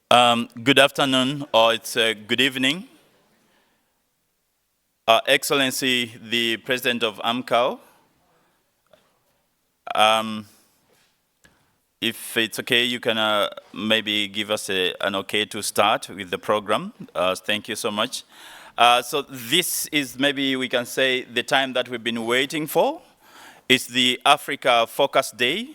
Good afternoon, or it's good evening. Excellency, the President of AMCAO, if it's okay, you can maybe give us an okay to start with the program. Thank you so much. So this is maybe we can say the time that we've been waiting for. It's the Africa Focus Day.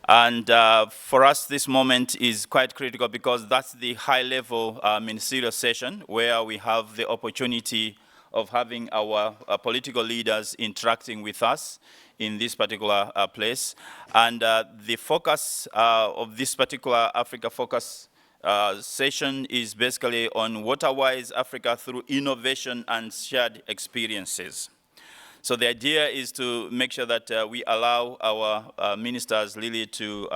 And for us, this moment is quite critical because that's the high-level ministerial session where we have the opportunity of having our political leaders interacting with us in this particular place. And the focus of this particular Africa Focus session is basically on water-wise Africa through innovation and shared experiences. So the idea is to make sure that we allow our ministers really to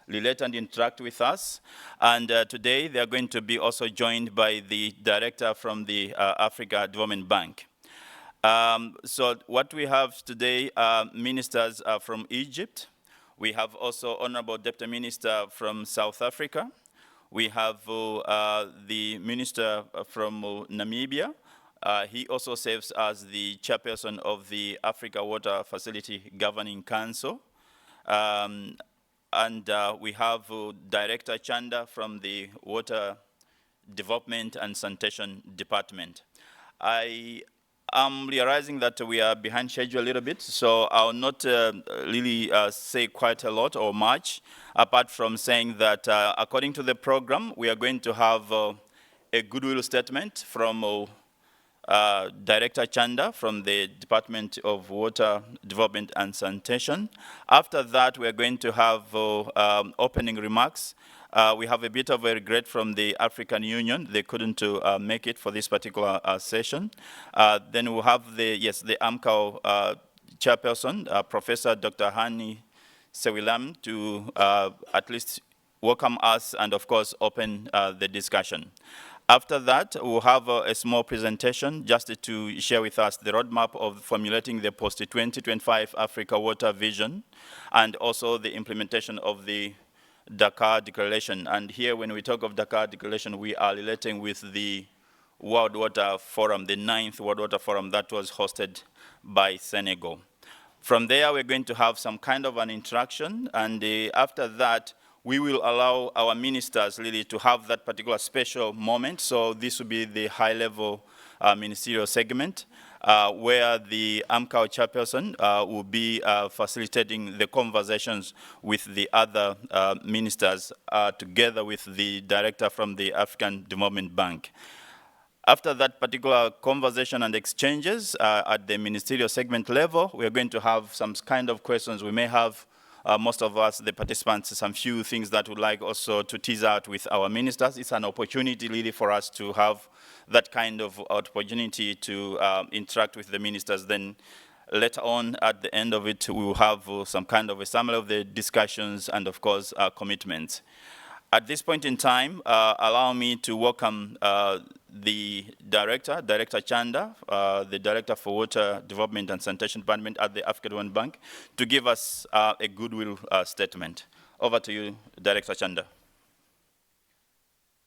relate and interact with us. And today they are going to be also joined by the director from the Africa Development Bank. So what we have today are ministers from Egypt. We have also Honorable Deputy Minister from South Africa. We have the minister from Namibia. He also serves as the chairperson of the Africa Water Facility Governing Council. And we have Director Chanda from the Water Development and Sanitation Department. I am realizing that we are behind schedule a little bit, so I'll not really say quite a lot or much, apart from saying that according to the program, we are going to have a goodwill statement from Director Chanda from the Department of Water Development and Sanitation. After that, we're going to have opening remarks. We have a bit of a regret from the African Union. They couldn't make it for this particular session. Then we'll have the AMCAO chairperson, Professor Dr. Hani Sewilam, to at least welcome us and, of course, open the discussion. After that, we'll have a small presentation just to share with us the roadmap of formulating the post-2025 Africa Water Vision and also the implementation of the Dakar Declaration. And here, when we talk of Dakar Declaration, we are relating with the World Water Forum, the 9th World Water Forum that was hosted by Senegal. From there, we're going to have some kind of an interaction, and after that, we will allow our ministers really to have that particular special moment. So this will be the high-level ministerial segment where the AMCAO chairperson will be facilitating the conversations with the other ministers together with the director from the African Development Bank. After that particular conversation and exchanges at the ministerial segment level, we are going to have some kind of questions. We may have most of us, the participants, some few things that we'd like also to tease out with our ministers. It's an opportunity really for us to have that kind of opportunity to interact with the ministers. Then later on, at the end of it, we will have some kind of a summary of the discussions and, of course, commitments. At this point in time, allow me to welcome the director, Director Chanda, the Director for Water Development and Sanitation Department at the African Development Bank, to give us a goodwill statement. Over to you, Director Chanda.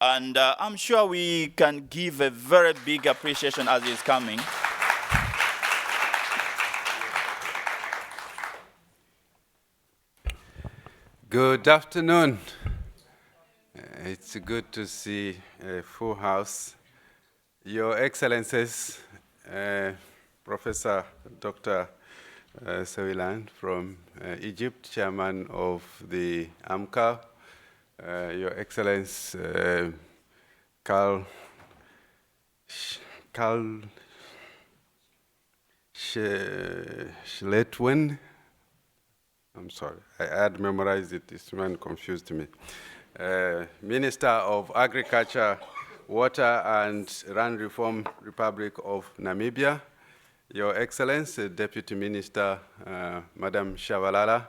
And I'm sure we can give a very big appreciation as he's coming. Good afternoon. It's good to see a full house. Your Excellencies, Professor Dr. Sewilam from Egypt, Chairman of the AMCAO, Your Excellency Carl Schletwen. I'm sorry, I had memorized it. This man confused me. Minister of Agriculture, Water and Land Reform, Republic of Namibia. Your Excellency, Deputy Minister, Madam Shabalala,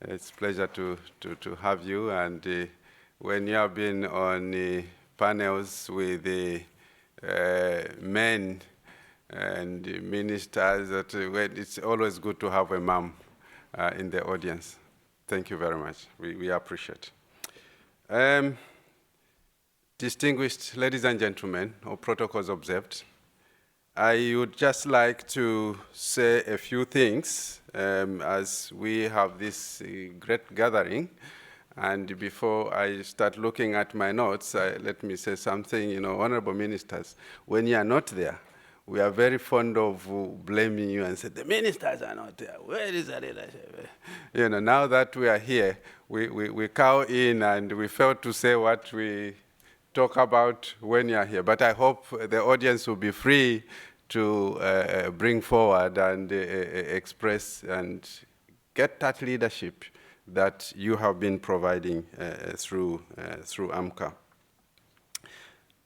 it's a pleasure to have you. And when you have been on panels with the men and the ministers, it's always good to have a mom in the audience. Thank you very much. We appreciate it. Distinguished ladies and gentlemen, all protocols observed, I would just like to say a few things as we have this great gathering. And before I start looking at my notes, let me say something, honorable ministers, when you are not there, we are very fond of blaming you and say, the ministers are not there. Where is the leadership? Now that we are here, we cow in and we fail to say what we talk about when you are here. But I hope the audience will be free to bring forward and express and get that leadership that you have been providing through AMCA.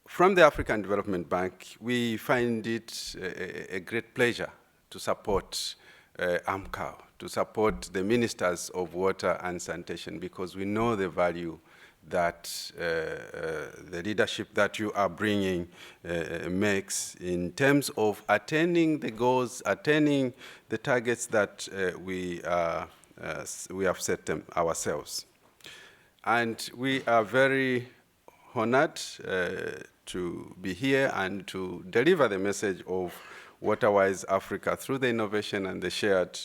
From the African Development Bank, we find it a great pleasure to support AMCA, to support the ministers of water and sanitation, because we know the value that the leadership that you are bringing makes in terms of attaining the goals, attaining the targets that we have set them ourselves. And we are very honored to be here and to deliver the message of Waterwise Africa through the innovation and the shared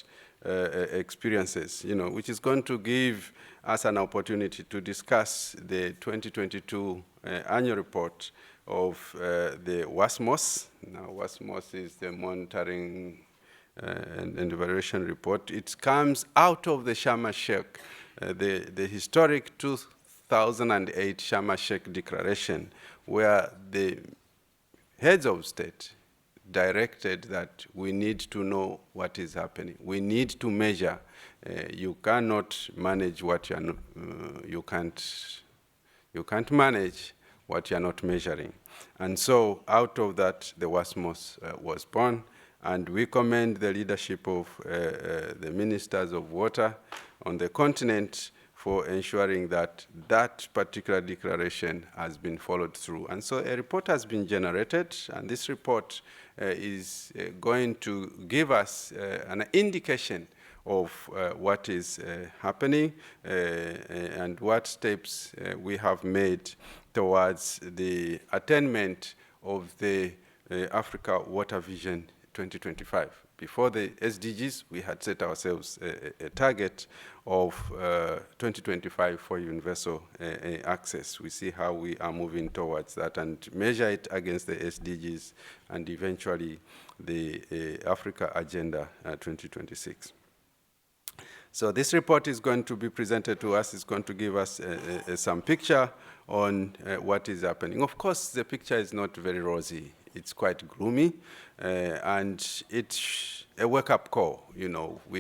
experiences, which is going to give us an opportunity to discuss the 2022 annual report of the WASMOS. Now, WASMOS is the monitoring and evaluation report. It comes out of the Sharm el-Sheikh, the historic 2008 Sharm el-Sheikh declaration, where the heads of state directed that we need to know what is happening. We need to measure. You cannot manage what you are not, you can't manage what you are not measuring. And so out of that, the WASMOS was born, and we commend the leadership of the ministers of water on the continent for ensuring that that particular declaration has been followed through. And so a report has been generated, and this report is going to give us an indication of what is happening and what steps we have made towards the attainment of the Africa Water Vision 2025. Before the SDGs, we had set ourselves a target of 2025 for universal access. We see how we are moving towards that and measure it against the SDGs and eventually the Africa Agenda 2026. So this report is going to be presented to us. It's going to give us some picture on what is happening. Of course, the picture is not very rosy. It's quite gloomy, and it's a wake-up call. We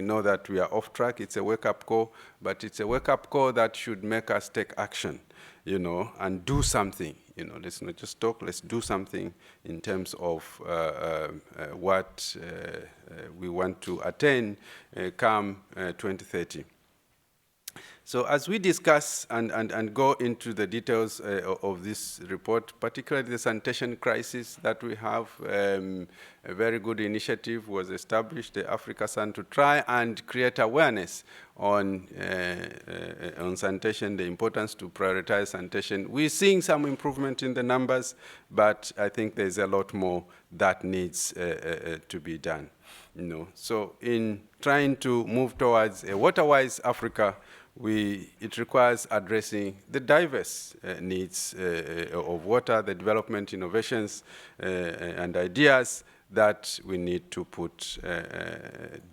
know that we are off track. It's a wake-up call, but it's a wake-up call that should make us take action, and do something. Let's not just talk. Let's do something in terms of what we want to attain come 2030. So as we discuss and go into the details of this report, particularly the sanitation crisis that we have, a very good initiative was established, the Africa San, to try and create awareness on sanitation, the importance to prioritize sanitation. We're seeing some improvement in the numbers, but I think there's a lot more that needs to be done. So in trying to move towards a water-wise Africa, it requires addressing the diverse needs of water, the development innovations and ideas that we need to put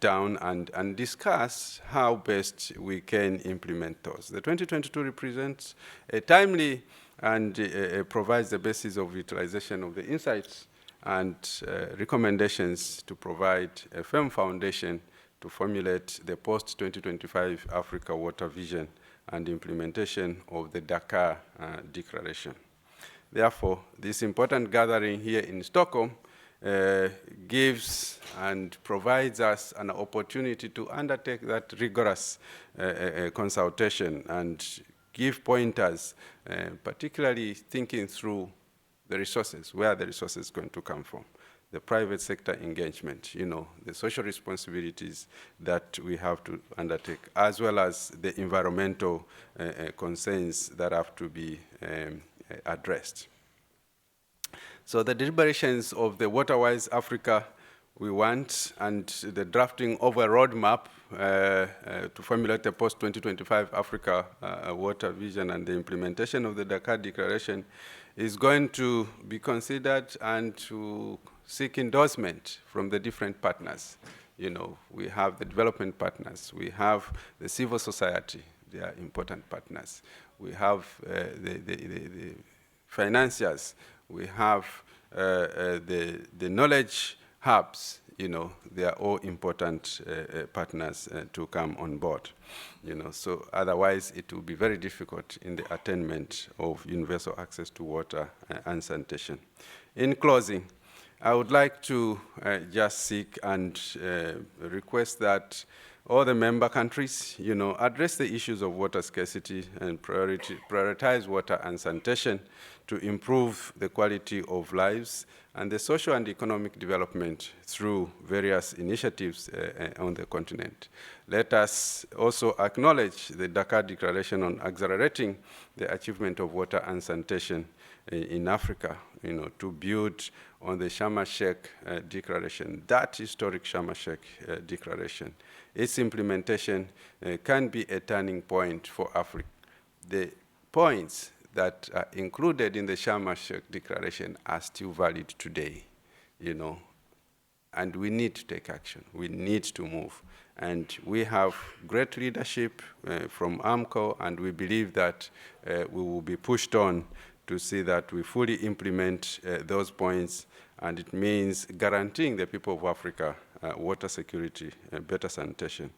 down and discuss how best we can implement those. The 2022 represents a timely and provides the basis of utilization of the insights and recommendations to provide a firm foundation to formulate the post-2025 Africa Water Vision and implementation of the Dakar Declaration. Therefore, this important gathering here in Stockholm gives and provides us an opportunity to undertake that rigorous consultation and give pointers, particularly thinking through the resources, where the resources are going to come from. The private sector engagement, the social responsibilities that we have to undertake, as well as the environmental concerns that have to be addressed. So the deliberations of the Waterwise Africa we want, and the drafting of a roadmap to formulate a post-2025 Africa water vision and the implementation of the Dakar Declaration is going to be considered and to seek endorsement from the different partners. You know, we have the development partners, we have the civil society, they are important partners. We have the financiers, we have the knowledge hubs, you know, they are all important partners to come on board. You know, so otherwise it will be very difficult in the attainment of universal access to water and sanitation. In closing, I would like to just seek and request that all the member countries, you know, address the issues of water scarcity and prioritize water and sanitation to improve the quality of lives and the social and economic development through various initiatives on the continent. Let us also acknowledge the Dakar Declaration on accelerating the achievement of water and sanitation in Africa, you know, to build on the Sharm el-Sheikh Declaration, that historic Sharm el-Sheikh Declaration. Its implementation can be a turning point for Africa. The points that are included in the Sharm el-Sheikh Declaration are still valid today, you know, and we need to take action. We need to move. And we have great leadership from AMCO, and we believe that we will be pushed on to see that we fully implement those points, and it means guaranteeing the people of Africa water security, better sanitation,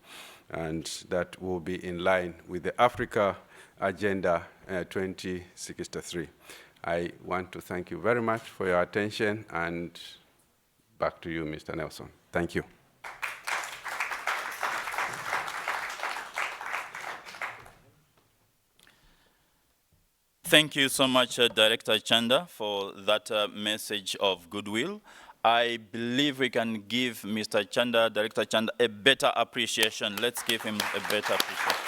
and that will be in line with the Africa Agenda 2063. I want to thank you very much for your attention, and back to you, Mr. Nelson. Thank you. Thank you so much, Director Chanda, for that message of goodwill. I believe we can give Mr. Chanda, Director Chanda, a better appreciation. Let's give him a better appreciation.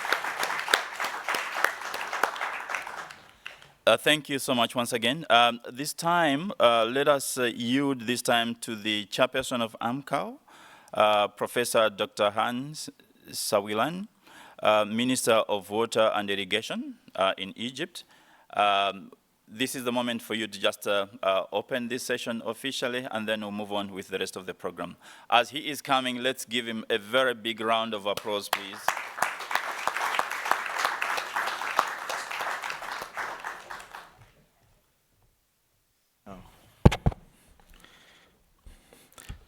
Thank you so much once again. This time, let us yield this time to the chairperson of AMCO, Professor Dr. Hans Sawilan, Minister of Water and Irrigation in Egypt. This is the moment for you to just open this session officially, and then we'll move on with the rest of the program. As he is coming, let's give him a very big round of applause, please.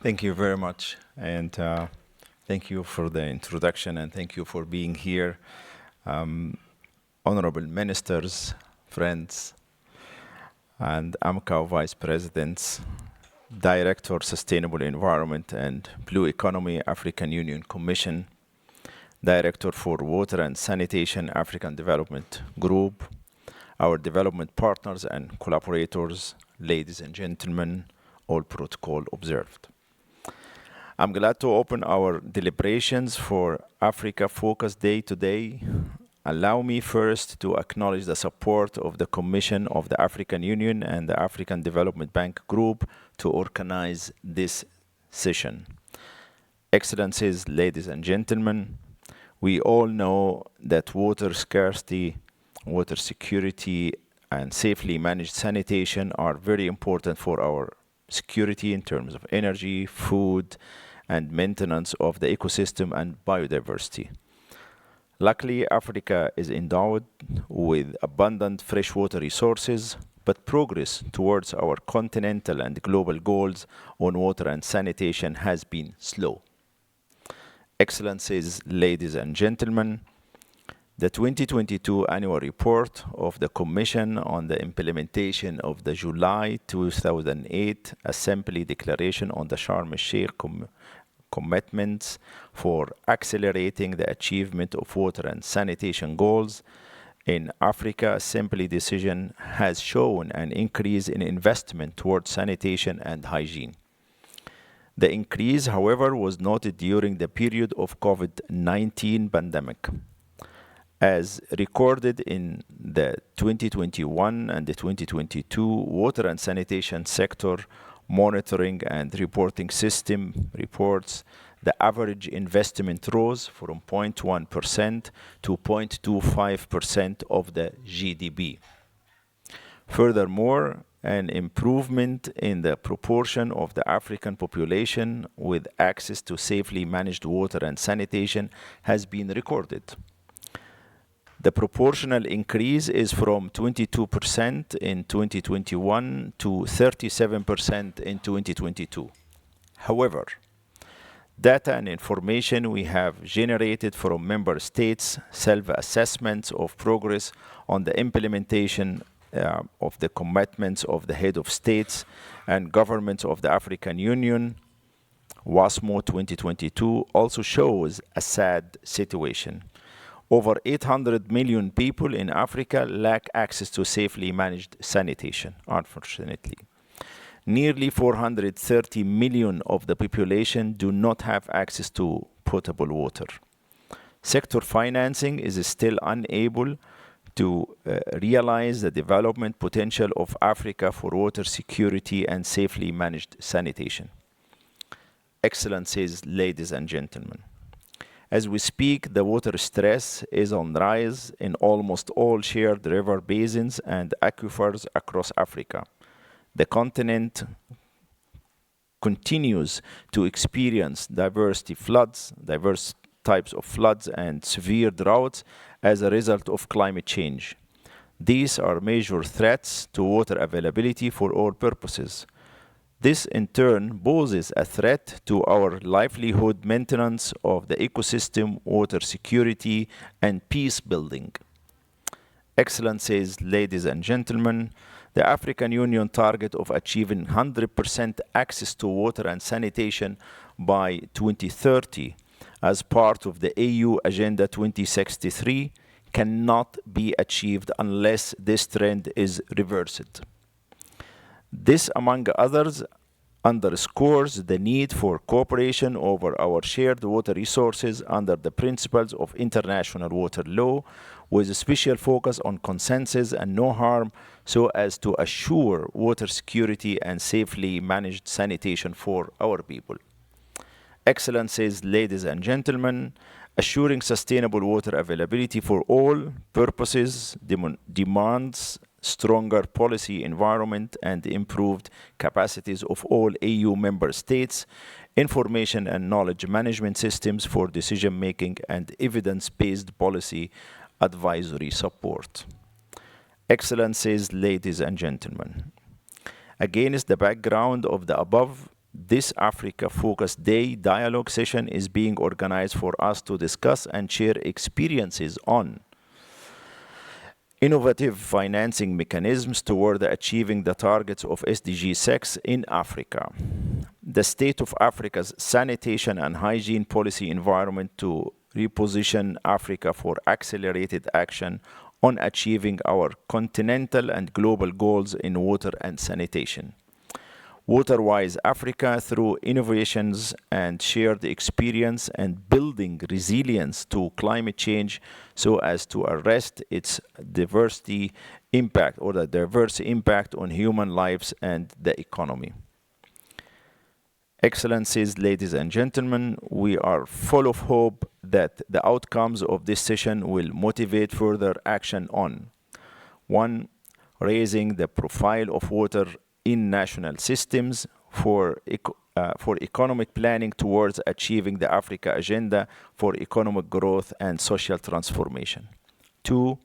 Thank you very much, and thank you for the introduction, and thank you for being here. Honorable ministers, friends, and AMCO vice presidents, Director Sustainable Environment and Blue Economy, African Union Commission, Director for Water and Sanitation, African Development Group, our development partners and collaborators, ladies and gentlemen, all protocol observed. I'm glad to open our deliberations for Africa Focus Day today. Allow me first to acknowledge the support of the Commission of the African Union and the African Development Bank Group to organize this session. Excellencies, ladies and gentlemen, we all know that water scarcity, water security, and safely managed sanitation are very important for our security in terms of energy, food, and maintenance of the ecosystem and biodiversity. Luckily, Africa is endowed with abundant freshwater resources, but progress towards our continental and global goals on water and sanitation has been slow. Excellencies, ladies and gentlemen, the 2022 annual report of the Commission on the implementation of the July 2008 Assembly Declaration on the Sharm el-Sheikh Commitments for accelerating the achievement of water and sanitation goals in Africa Assembly decision has shown an increase in investment towards sanitation and hygiene. The increase, however, was noted during the period of COVID-19 pandemic. as recorded in the 2021 and the 2022 water and sanitation sector monitoring and reporting system reports, the average investment rose from 0.1% to 0.25% of the GDP. Furthermore, an improvement in the proportion of the African population with access to safely managed water and sanitation has been recorded. The proportional increase is from 22% in 2021 to 37% in 2022. However, data and information we have generated from member states, self-assessments of progress on the implementation of the commitments of the head of states and governments of the African Union, WASMO 2022, also shows a sad situation. Over 800 million people in Africa lack access to safely managed sanitation, unfortunately. Nearly 430 million of the population do not have access to potable water. Sector financing is still unable to realize the development potential of Africa for water security and safely managed sanitation. Excellencies, ladies and gentlemen, as we speak, the water stress is on the rise in almost all shared river basins and aquifers across Africa. The continent continues to experience diverse types of floods and severe droughts as a result of climate change. These are major threats to water availability for all purposes. This in turn poses a threat to our livelihood, maintenance of the ecosystem, water security, and peace building. Excellencies, ladies and gentlemen, the African Union target of achieving 100% access to water and sanitation by 2030 as part of the AU Agenda 2063 cannot be achieved unless this trend is reversed. This, among others, underscores the need for cooperation over our shared water resources under the principles of international water law, with a special focus on consensus and no harm, so as to assure water security and safely managed sanitation for our people. Excellencies, ladies and gentlemen, assuring sustainable water availability for all purposes demands stronger policy environment and improved capacities of all AU member states, information and knowledge management systems for decision-making, and evidence-based policy advisory support. Excellencies, ladies and gentlemen, against the background of the above, this Africa Focus Day dialogue session is being organized for us to discuss and share experiences on innovative financing mechanisms toward achieving the targets of SDG 6 in Africa, the state of Africa's sanitation and hygiene policy environment to reposition Africa for accelerated action on achieving our continental and global goals in water and sanitation. Waterwise Africa through innovations and shared experience and building resilience to climate change so as to arrest its diversity impact or the diverse impact on human lives and the economy. Excellencies, ladies and gentlemen, we are full of hope that the outcomes of this session will motivate further action on 1. Raising the profile of water in national systems for economic planning towards achieving the Africa Agenda for economic growth and social transformation. 2.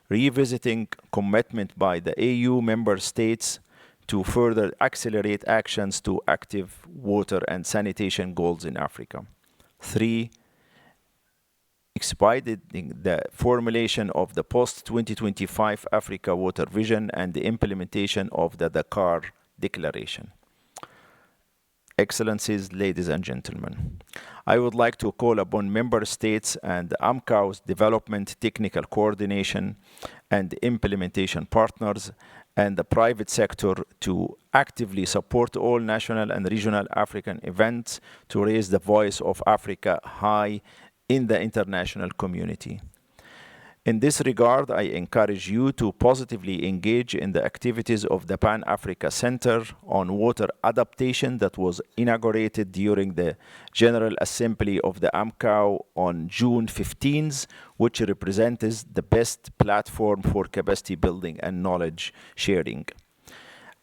Revisiting commitment by the AU member states to further accelerate actions to active water and sanitation goals in Africa. 3. Expediting the formulation of the post-2025 Africa Water Vision and the implementation of the Dakar Declaration. Excellencies, ladies and gentlemen, I would like to call upon member states and AMCAO's development, technical coordination, and implementation partners and the private sector to actively support all national and regional African events to raise the voice of Africa high in the international community. In this regard, I encourage you to positively engage in the activities of the Pan-Africa Center on Water Adaptation that was inaugurated during the General Assembly of the AMCAO on June 15th, which represents the best platform for capacity building and knowledge sharing.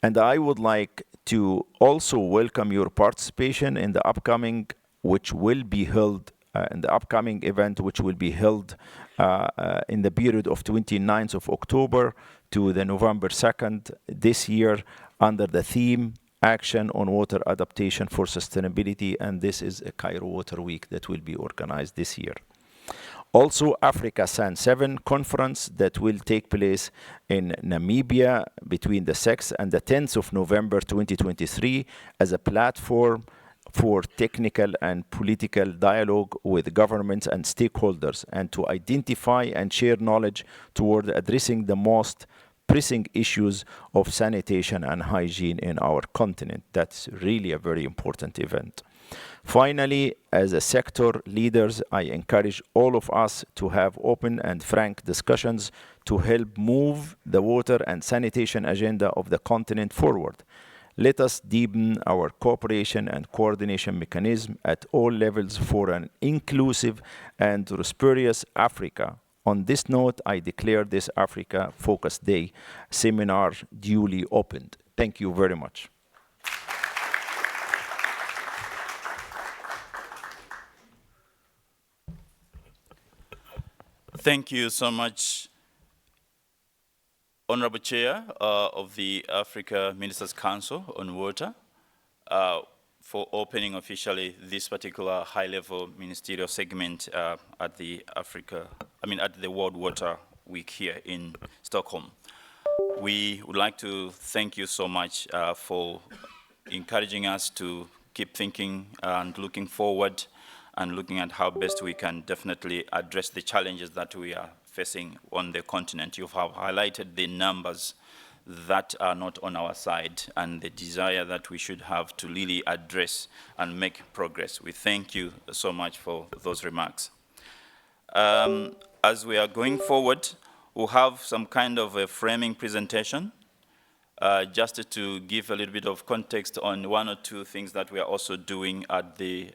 And I would like to also welcome your participation in the upcoming, which will be held in the upcoming event, which will be held in the period of 29th of October to the November 2nd this year under the theme Action on Water Adaptation for Sustainability, and this is a Cairo Water Week that will be organized this year. Also, Africa San 7 conference that will take place in Namibia between the 6th and the 10th of November 2023 as a platform for technical and political dialogue with governments and stakeholders, and to identify and share knowledge toward addressing the most pressing issues of sanitation and hygiene in our continent. That's really a very important event. Finally, as a sector leaders, I encourage all of us to have open and frank discussions to help move the water and sanitation agenda of the continent forward. Let us deepen our cooperation and coordination mechanism at all levels for an inclusive and prosperous Africa. On this note, I declare this Africa Focus Day seminar duly opened. Thank you very much. Thank you so much, Honorable Chair of the Africa Ministers Council on Water, for opening officially this particular high-level ministerial segment at the World Water Week here in Stockholm. We would like to thank you so much for encouraging us to keep thinking and looking forward and looking at how best we can definitely address the challenges that we are facing on the continent. You have highlighted the numbers that are not on our side and the desire that we should have to really address and make progress. We thank you so much for those remarks. As we are going forward, we'll have some kind of a framing presentation just to give a little bit of context on one or two things that we are also doing at the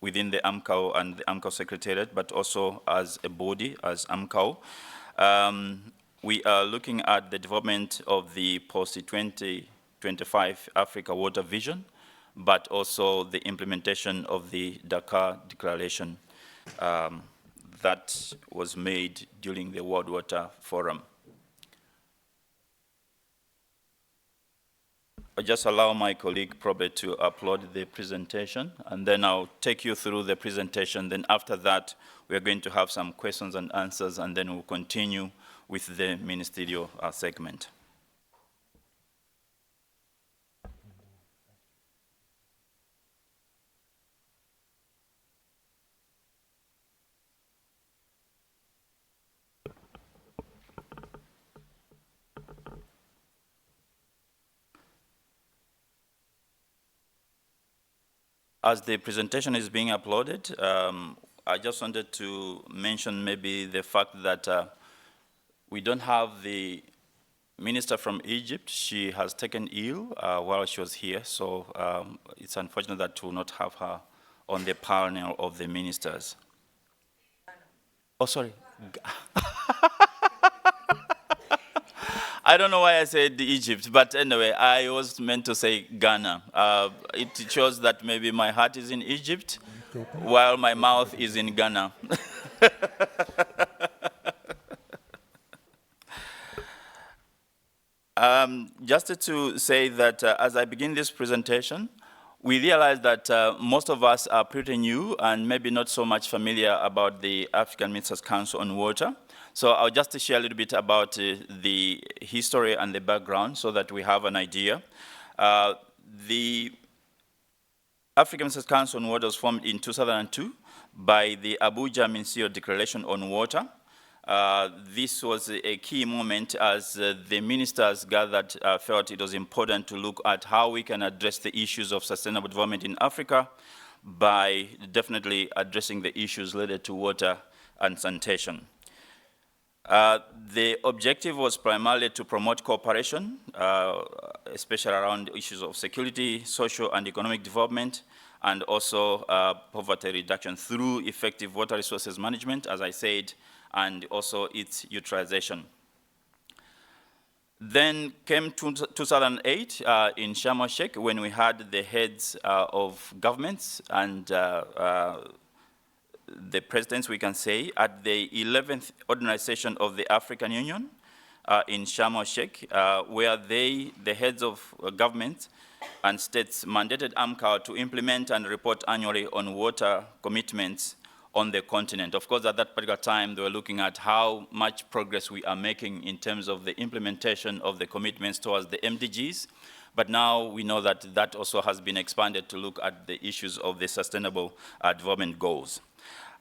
within the AMCAO and the AMCAO Secretariat, but also as a body, as AMCAO. We are looking at the development of the post-2025 Africa Water Vision, but also the implementation of the Dakar Declaration that was made during the World Water Forum. I'll just allow my colleague Probert to upload the presentation, and then I'll take you through the presentation. Then after that, we're going to have some questions and answers, and then we'll continue with the ministerial segment. As the presentation is being uploaded, I just wanted to mention maybe the fact that we don't have the minister from Egypt. She has taken ill while she was here, so it's unfortunate that we will not have her on the panel of the ministers. Oh, sorry. I don't know why I said Egypt, but anyway, I was meant to say Ghana. It shows that maybe my heart is in Egypt, while my mouth is in Ghana. Just to say that as I begin this presentation, we realize that most of us are pretty new and maybe not so much familiar about the African Ministers Council on Water. So I'll just share a little bit about the history and the background so that we have an idea. The African Ministers Council on Water was formed in 2002 by the Abuja Ministerial Declaration on Water. This was a key moment as the ministers gathered, felt it was important to look at how we can address the issues of sustainable development in Africa by definitely addressing the issues related to water and sanitation. The objective was primarily to promote cooperation, especially around issues of security, social and economic development, and also poverty reduction through effective water resources management, as I said, and also its utilization. Then came 2008 in Sharm el-Sheikh, when we had the heads of governments and the presidents, we can say, at the 11th ordinary session of the African Union in Sharm el-Sheikh, where the heads of government and states mandated AMCAR to implement and report annually on water commitments on the continent. Of course, at that particular time, they were looking at how much progress we are making in terms of the implementation of the commitments towards the MDGs. But now we know that that also has been expanded to look at the issues of the sustainable development goals.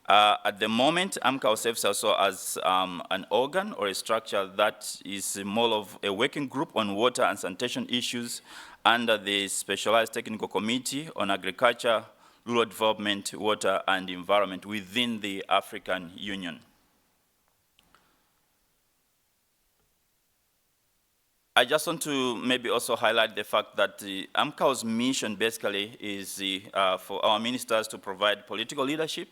At the moment, AMCAR serves also as an organ or a structure that is more of a working group on water and sanitation issues under the Specialized Technical Committee on Agriculture, Rural Development, Water and Environment within the African Union. I just want to maybe also highlight the fact that the AMCAR's mission basically is for our ministers to provide political leadership,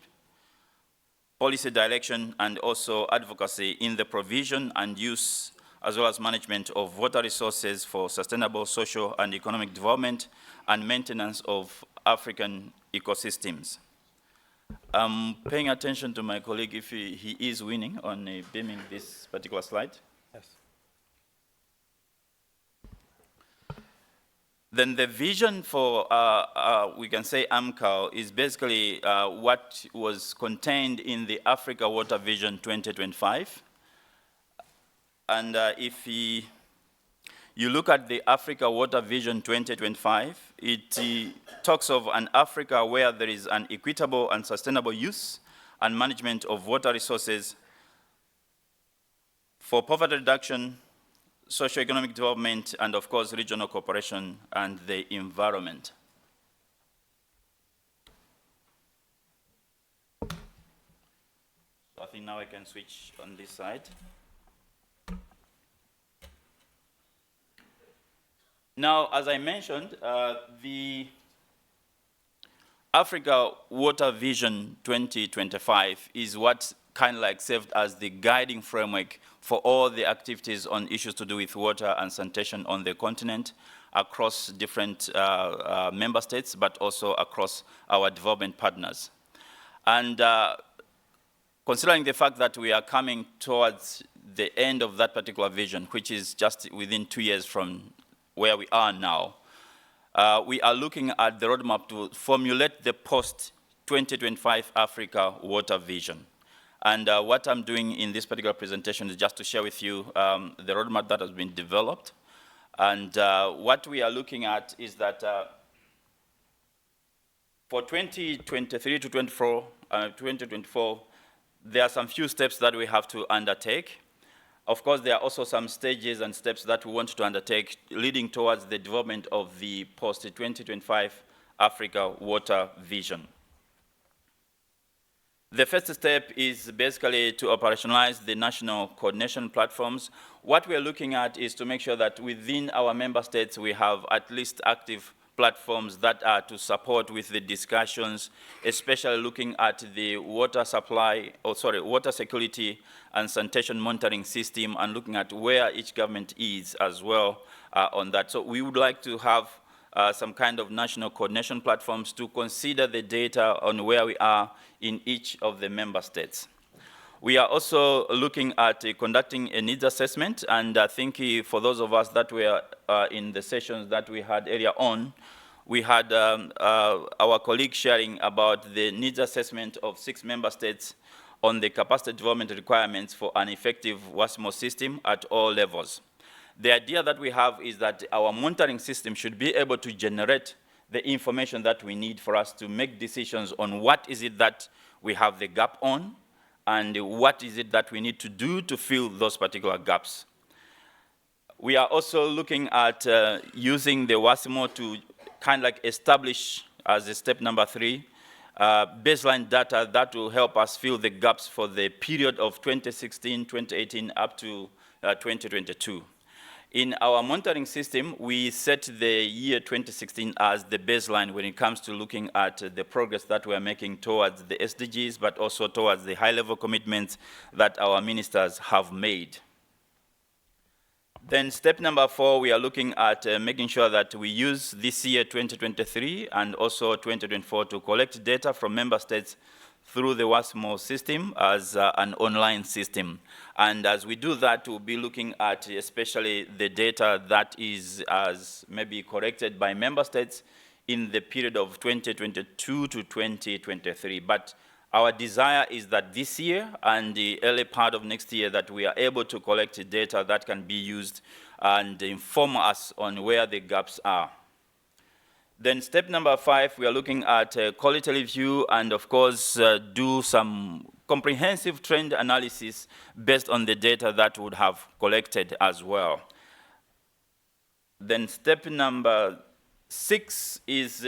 policy direction, and also advocacy in the provision and use as well as management of water resources for sustainable social and economic development and maintenance of African ecosystems. I'm paying attention to my colleague if he is winning on beaming this particular slide. Yes. Then the vision for, we can say, AMCAR is basically what was contained in the Africa Water Vision 2025. And if you look at the Africa Water Vision 2025, it talks of an Africa where there is an equitable and sustainable use and management of water resources for poverty reduction, socio-economic development, and of course, regional cooperation and the environment. So I think now I can switch on this side. Now, as I mentioned, the Africa Water Vision 2025 is what kind of like served as the guiding framework for all the activities on issues to do with water and sanitation on the continent across different member states, but also across our development partners. And considering the fact that we are coming towards the end of that particular vision, which is just within 2 years from where we are now, we are looking at the roadmap to formulate the post-2025 Africa Water Vision. And what I'm doing in this particular presentation is just to share with you the roadmap that has been developed. And what we are looking at is that for 2023 to 2024, there are some few steps that we have to undertake. Of course, there are also some stages and steps that we want to undertake leading towards the development of the post-2025 Africa Water Vision. The first step is basically to operationalize the national coordination platforms. What we're looking at is to make sure that within our member states we have at least active platforms that are to support with the discussions, especially looking at the water supply, water security and sanitation monitoring system, and looking at where each government is as well on that. So we would like to have some kind of national coordination platforms to consider the data on where we are in each of the member states. We are also looking at conducting a needs assessment, and I think for those of us that were in the sessions that we had earlier on, we had our colleague sharing about the needs assessment of 6 member states on the capacity development requirements for an effective WASMO system at all levels. The idea that we have is that our monitoring system should be able to generate the information that we need for us to make decisions on what is it that we have the gap on, and what is it that we need to do to fill those particular gaps. We are also looking at using the WASMO to kind of like establish, as a step number 3, baseline data that will help us fill the gaps for the period of 2016, 2018 up to 2022. In our monitoring system, we set the year 2016 as the baseline when it comes to looking at the progress that we are making towards the SDGs, but also towards the high-level commitments that our ministers have made. Then step number 4, we are looking at making sure that we use this year 2023 and also 2024 to collect data from member states through the WASMO system as an online system. And as we do that, we'll be looking at especially the data that is as maybe collected by member states in the period of 2022 to 2023. But our desire is that this year and the early part of next year that we are able to collect data that can be used and inform us on where the gaps are. Then step number 5, we are looking at quality review and of course do some comprehensive trend analysis based on the data that would have collected as well. Then step number 6 is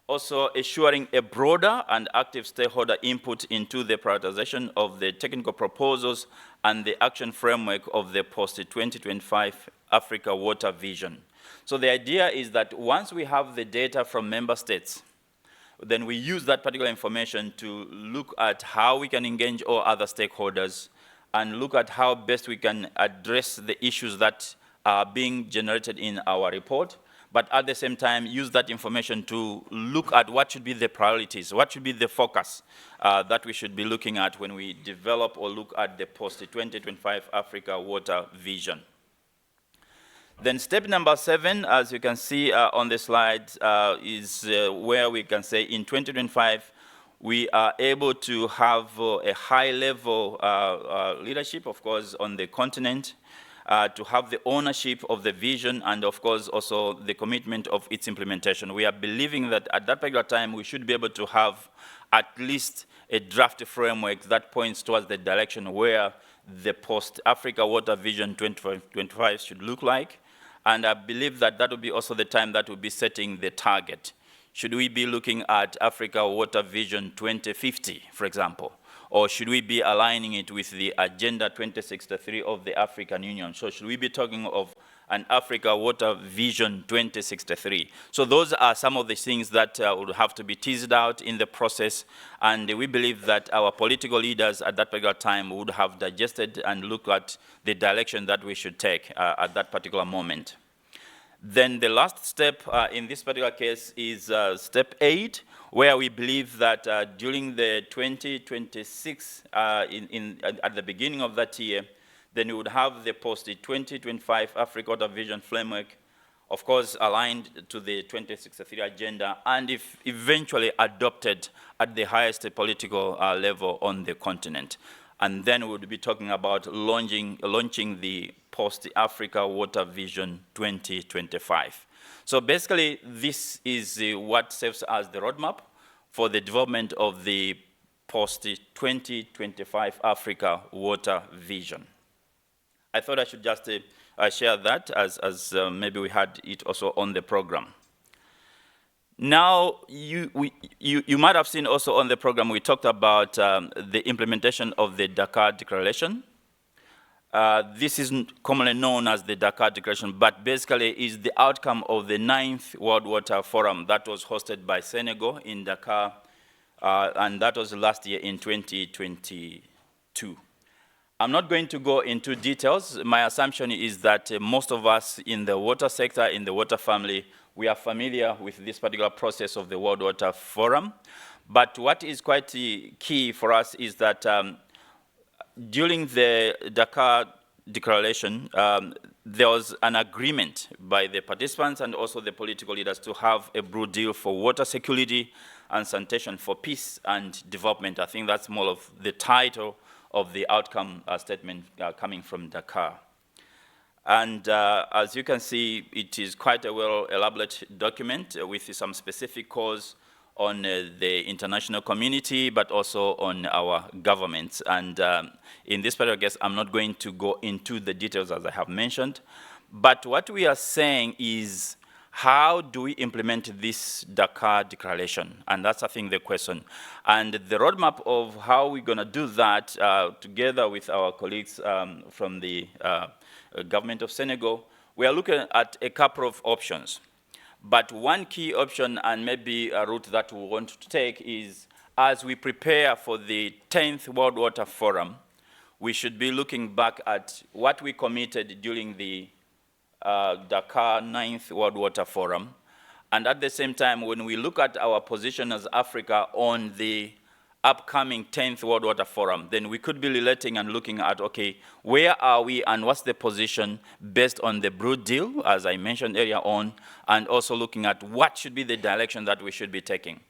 also assuring a broader and active stakeholder input into the prioritization of the technical proposals and the action framework of the post-2025 Africa Water Vision. So the idea is that once we have the data from member states, then we use that particular information to look at how we can engage all other stakeholders and look at how best we can address the issues that are being generated in our report, but at the same time use that information to look at what should be the priorities, what should be the focus that we should be looking at when we develop or look at the post-2025 Africa Water Vision. Then step number 7, as you can see on the slide, is where we can say in 2025, we are able to have a high-level leadership, of course, on the continent, to have the ownership of the vision and, of course, also the commitment of its implementation. We are believing that at that particular time, we should be able to have at least a draft framework that points towards the direction where the post-Africa Water Vision 2025 should look like. And I believe that that will be also the time that we'll be setting the target. Should we be looking at Africa Water Vision 2050, for example? Or should we be aligning it with the Agenda 2063 of the African Union? So should we be talking of an Africa Water Vision 2063? So those are some of the things that would have to be teased out in the process. And we believe that our political leaders at that particular time would have digested and looked at the direction that we should take at that particular moment. Then the last step in this particular case is step 8, where we believe that during the 2026, at the beginning of that year, then we would have the post-2025 Africa Water Vision framework, of course, aligned to the 2063 agenda, and if eventually adopted at the highest political level on the continent. And then we would be talking about launching the post-Africa Water Vision 2025. So basically, this is what serves as the roadmap for the development of the post-2025 Africa Water Vision. I thought I should just share that as maybe we had it also on the program. Now, you might have seen also on the program, we talked about the implementation of the Dakar Declaration. This is commonly known as the Dakar Declaration, but basically is the outcome of the 9th World Water Forum that was hosted by Senegal in Dakar, and that was last year in 2022. I'm not going to go into details. My assumption is that most of us in the water sector, in the water family, we are familiar with this particular process of the World Water Forum. But what is quite key for us is that during the Dakar Declaration, there was an agreement by the participants and also the political leaders to have a broad deal for water security and sanitation for peace and development. I think that's more of the title of the outcome statement coming from Dakar. And as you can see, it is quite a well-elaborated document with some specific calls on the international community, but also on our governments. And in this particular case, I'm not going to go into the details as I have mentioned. But what we are saying is how do we implement this Dakar Declaration? And that's, I think, the question. And the roadmap of how we're going to do that, together with our colleagues from the government of Senegal, we are looking at a couple of options. But one key option, and maybe a route that we want to take, is as we prepare for the 10th World Water Forum, we should be looking back at what we committed during the Dakar 9th World Water Forum. And at the same time, when we look at our position as Africa on the upcoming 10th World Water Forum, then we could be relating and looking at, okay, where are we and what's the position based on the Brood Deal, as I mentioned earlier on, and also looking at what should be the direction that we should be taking.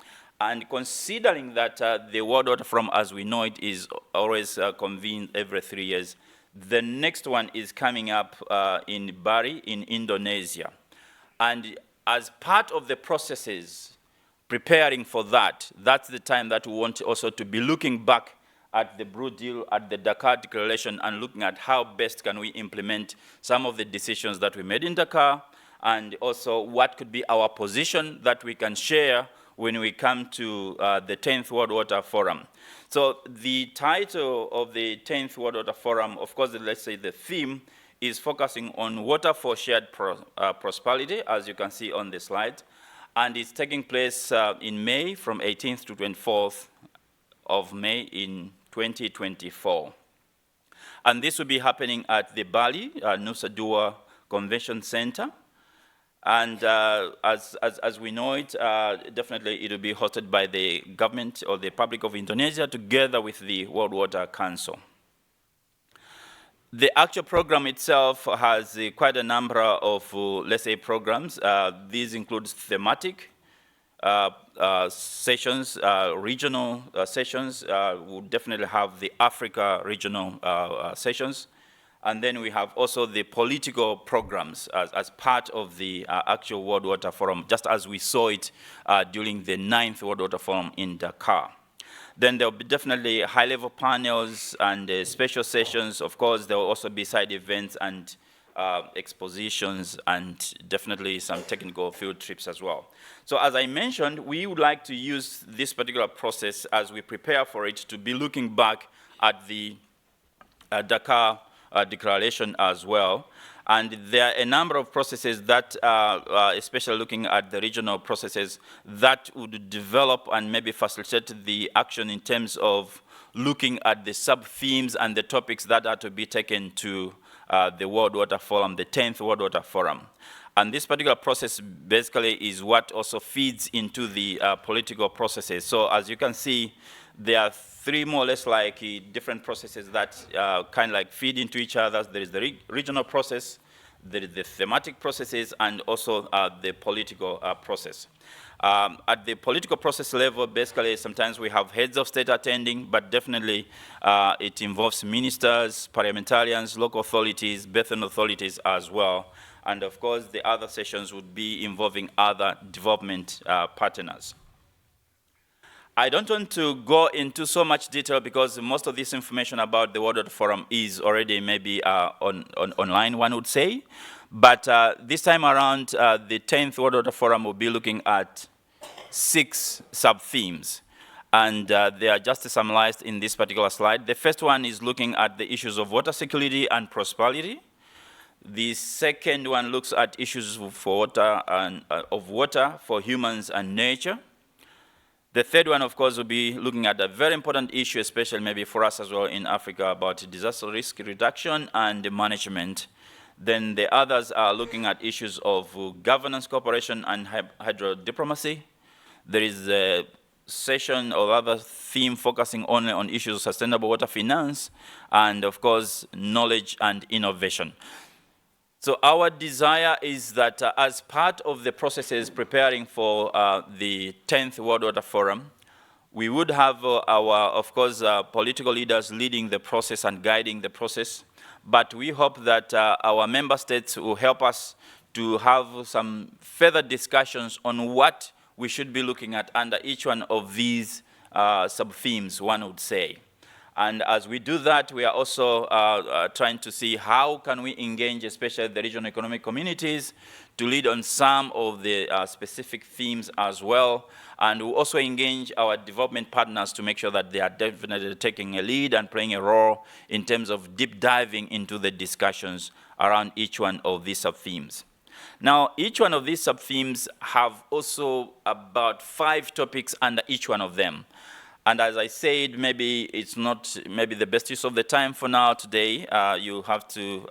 And considering that the World Water Forum, as we know it, is always convened every 3 years, the next one is coming up in Bali in Indonesia. And as part of the processes preparing for that, that's the time that we want also to be looking back at the Brood Deal, at the Dakar Declaration, and looking at how best can we implement some of the decisions that we made in Dakar, and also what could be our position that we can share when we come to the 10th World Water Forum. So the title of the 10th World Water Forum, of course, let's say the theme is focusing on water for shared prosperity, as you can see on the slide. And it's taking place in May from 18th to 24th of May in 2024. And this will be happening at the Bali Nusa Dua Convention Center. And as we know it, definitely it will be hosted by the government or the Republic of Indonesia together with the World Water Council. The actual program itself has quite a number of, let's say, programs. These include thematic sessions, regional sessions. We'll definitely have the Africa regional sessions. And then we have also the political programs as part of the actual World Water Forum, just as we saw it during the 9th World Water Forum in Dakar. Then there will be definitely high-level panels and special sessions. Of course, there will also be side events and expositions, and definitely some technical field trips as well. So as I mentioned, we would like to use this particular process as we prepare for it to be looking back at the Dakar Declaration as well. And there are a number of processes that, especially looking at the regional processes, that would develop and maybe facilitate the action in terms of looking at the sub-themes and the topics that are to be taken to the World Water Forum, the 10th World Water Forum. And this particular process basically is what also feeds into the political processes. So as you can see, there are three more or less like different processes that kind of like feed into each other. There is the regional process, there is the thematic processes, and also the political process. At the political process level, basically sometimes we have heads of state attending, but definitely it involves ministers, parliamentarians, local authorities, basin authorities as well. And of course, the other sessions would be involving other development partners. I don't want to go into so much detail because most of this information about the World Water Forum is already maybe online, one would say. But this time around, the 10th World Water Forum will be looking at 6 sub-themes. And they are just summarized in this particular slide. The first one is looking at the issues of water security and prosperity. The second one looks at issues for water and, of water for humans and nature. The third one, of course, will be looking at a very important issue, especially maybe for us as well in Africa, about disaster risk reduction and management. Then the others are looking at issues of governance, cooperation, and hydro diplomacy. There is a session or other theme focusing only on issues of sustainable water finance, and of course, knowledge and innovation. So our desire is that as part of the processes preparing for the 10th World Water Forum, we would have our, of course, political leaders leading the process and guiding the process. But we hope that our member states will help us to have some further discussions on what we should be looking at under each one of these sub-themes, one would say. And as we do that, we are also trying to see how can we engage, especially the regional economic communities, to lead on some of the specific themes as well. And we also engage our development partners to make sure that they are definitely taking a lead and playing a role in terms of deep diving into the discussions around each one of these sub-themes. Now, each one of these sub-themes have also about 5 topics under each one of them. And as I said, maybe it's not maybe the best use of the time for now today. You have to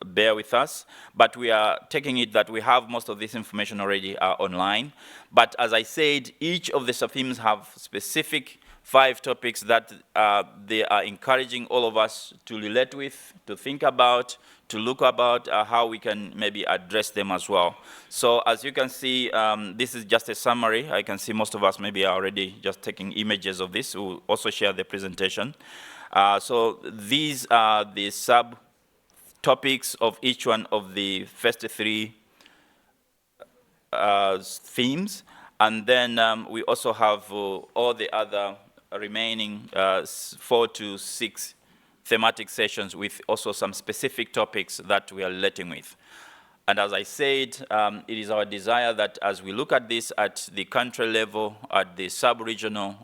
bear with us. But we are taking it that we have most of this information already online. But as I said, each of the sub-themes have specific 5 topics that they are encouraging all of us to relate with, to think about, to look about how we can maybe address them as well. So as you can see, this is just a summary. I can see most of us maybe are already just taking images of this. We'll also share the presentation. So these are the sub-topics of each one of the first 3 themes. And then we also have all the other remaining 4 to 6 thematic sessions with also some specific topics that we are relating with. And as I said, it is our desire that as we look at this at the country level, at the sub-regional,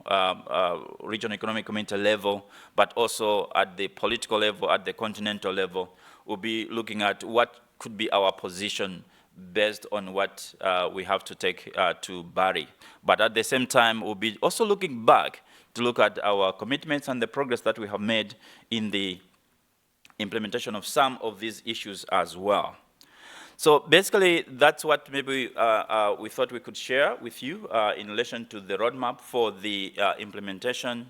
regional economic community level, but also at the political level, at the continental level, we'll be looking at what could be our position based on what we have to take to Bari. But at the same time, we'll be also looking back to look at our commitments and the progress that we have made in the implementation of some of these issues as well. So basically, that's what maybe we thought we could share with you in relation to the roadmap for the implementation,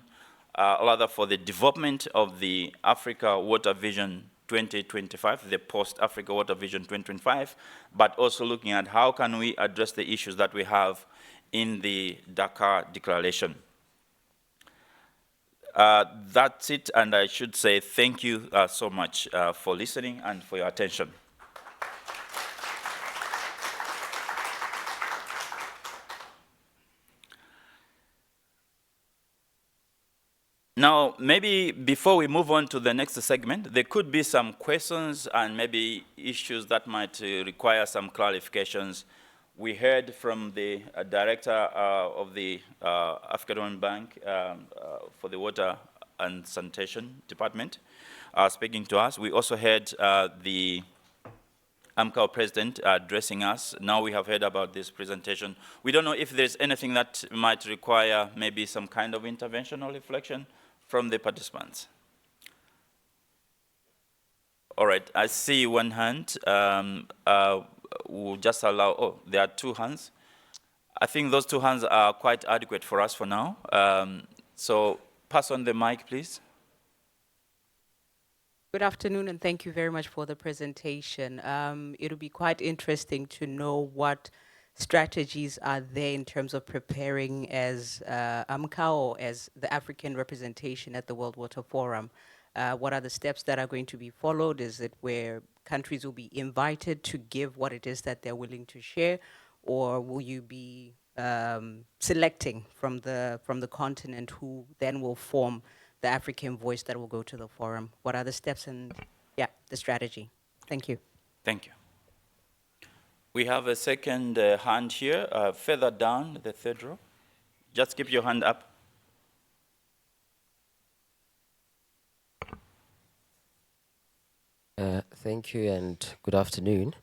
rather for the development of the Africa Water Vision 2025, the post-Africa Water Vision 2025, but also looking at how can we address the issues that we have in the Dakar Declaration. That's it, and I should say thank you so much for listening and for your attention. Now, maybe before we move on to the next segment, there could be some questions and maybe issues that might require some clarifications. We heard from the director of the African Development Bank for the Water and Sanitation Department speaking to us. We also heard the AMCAO president addressing us. Now we have heard about this presentation. We don't know if there's anything that might require maybe some kind of intervention or reflection from the participants. All right, I see one hand. We'll just allow, oh, there are 2 hands. I think those 2 hands are quite adequate for us for now. So pass on the mic, please. Good afternoon, and thank you very much for the presentation. It'll be quite interesting to know what strategies are there in terms of preparing as AMCAO or as the African representation at the World Water Forum. What are the steps that are going to be followed? Is it where countries will be invited to give what it is that they're willing to share, or will you be selecting from the continent who then will form the African voice that will go to the forum? What are the steps and the strategy? Thank you. Thank you. We have a second hand here, further down the 3rd row. Just keep your hand up. Thank you and good afternoon.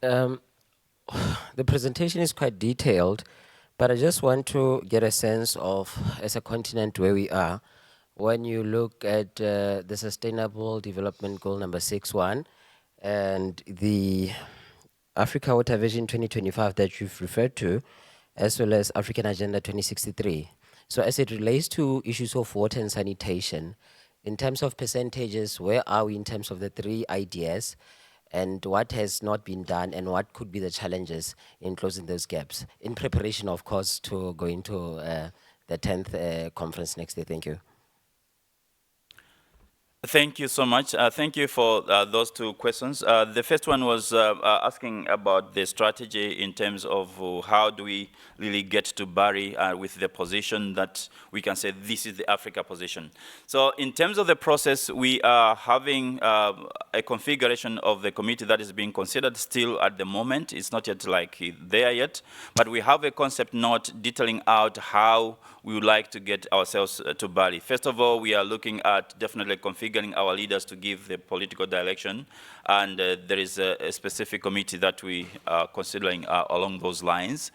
The presentation is quite detailed, but I just want to get a sense of, as a continent where we are, when you look at the Sustainable Development Goal number 6.1 and the Africa Water Vision 2025 that you've referred to, as well as African Agenda 2063. So as it relates to issues of water and sanitation, in terms of percentages, where are we in terms of the 3 ideas, and what has not been done, and what could be the challenges in closing those gaps, in preparation, of course, to go into the 10th conference next year? Thank you. Thank you so much. Thank you for those two questions. The first one was asking about the strategy in terms of how do we really get to Bari with the position that we can say this is the Africa position. So in terms of the process, we are having a configuration of the committee that is being considered still at the moment. It's not yet like there yet, but we have a concept note detailing out how we would like to get ourselves to Bali. First of all, we are looking at definitely configuring our leaders to give the political direction, and there is a specific committee that we are considering along those lines.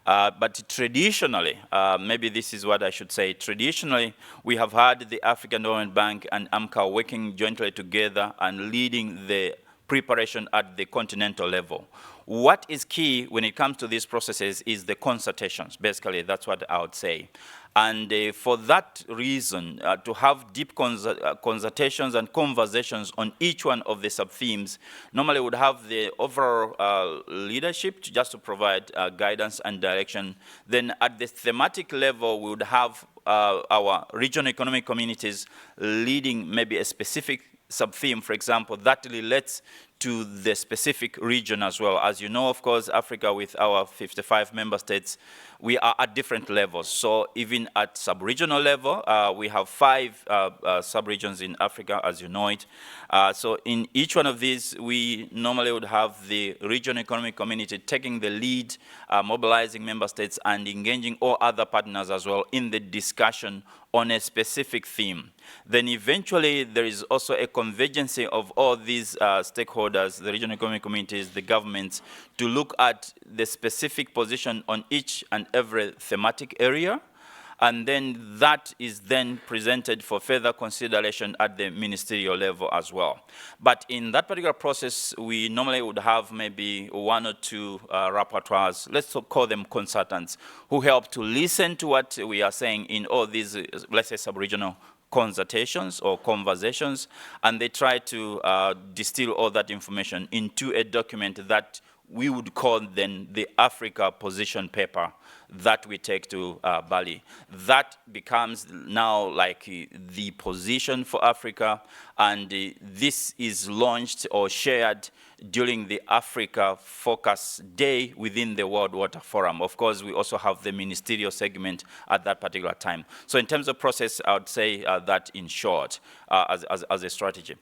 But traditionally, maybe this is what I should say, traditionally, we have had the African Development Bank and AMCA working jointly together and leading the preparation at the continental level. What is key when it comes to these processes is the consultations. Basically, that's what I would say. And for that reason, to have deep consultations and conversations on each one of the sub-themes, normally would have the overall leadership just to provide guidance and direction. Then at the thematic level, we would have our regional economic communities leading maybe a specific sub-theme, for example, that relates to the specific region as well. As you know, of course, Africa with our 55 member states, we are at different levels. So even at sub-regional level, we have 5 sub-regions in Africa, as you know it. So in each one of these, we normally would have the regional economic community taking the lead, mobilizing member states and engaging all other partners as well in the discussion on a specific theme. Then eventually there is also a convergence of all these stakeholders, the regional economic communities, the governments, to look at the specific position on each and every thematic area. And then that is then presented for further consideration at the ministerial level as well. But in that particular process, we normally would have maybe 1 or 2 rapporteurs, let's call them consultants, who help to listen to what we are saying in all these, let's say, sub-regional consultations or conversations, and they try to distill all that information into a document that we would call then the Africa position paper that we take to Bali. That becomes now like the position for Africa, and this is launched or shared during the Africa Focus Day within the World Water Forum. Of course, we also have the ministerial segment at that particular time. So in terms of process, I would say that in short, as a strategy.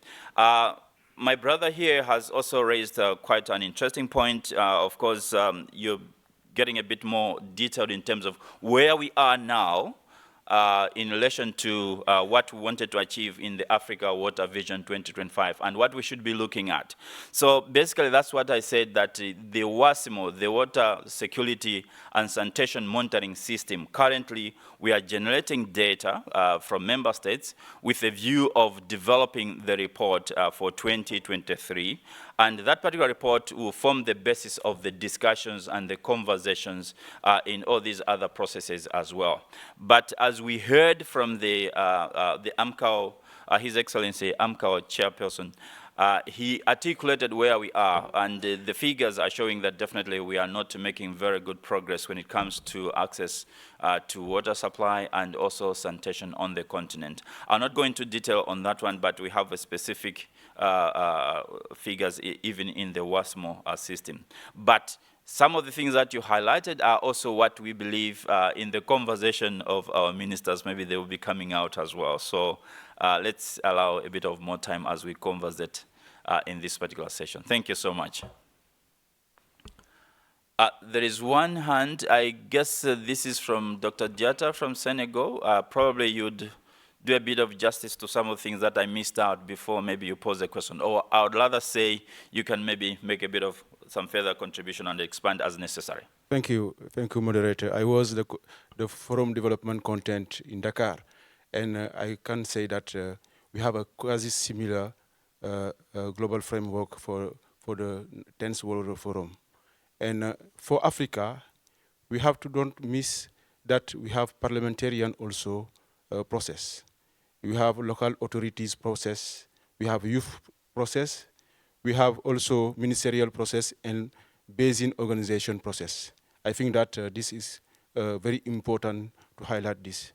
My brother here has also raised quite an interesting point. Of course, you're getting a bit more detailed in terms of where we are now in relation to what we wanted to achieve in the Africa Water Vision 2025 and what we should be looking at. So basically, that's what I said, that the WASIMO, the Water Security and Sanitation Monitoring System, currently we are generating data from member states with a view of developing the report for 2023. And that particular report will form the basis of the discussions and the conversations in all these other processes as well. But as we heard from the AMCAO, His Excellency AMCAO chairperson, he articulated where we are, and the figures are showing that definitely we are not making very good progress when it comes to access to water supply and also sanitation on the continent. I'll not go into detail on that one, but we have a specific figures even in the WASMO system. But some of the things that you highlighted are also what we believe in the conversation of our ministers, maybe they will be coming out as well. So let's allow a bit of more time as we conversate in this particular session. Thank you so much. There is one hand. I guess this is from Dr. Diatta from Senegal. Probably you'd do a bit of justice to some of the things that I missed out before maybe you pose a question. Or I would rather say you can maybe make a bit of some further contribution and expand as necessary. Thank you, moderator. I was the forum development content in Dakar, and I can say that we have a quasi-similar global framework for the 10th World Forum. And for Africa, we have to don't miss that we have parliamentarian also process. We have local authorities process, we have youth process, we have also ministerial process and basin organization process. I think that this is very important to highlight this.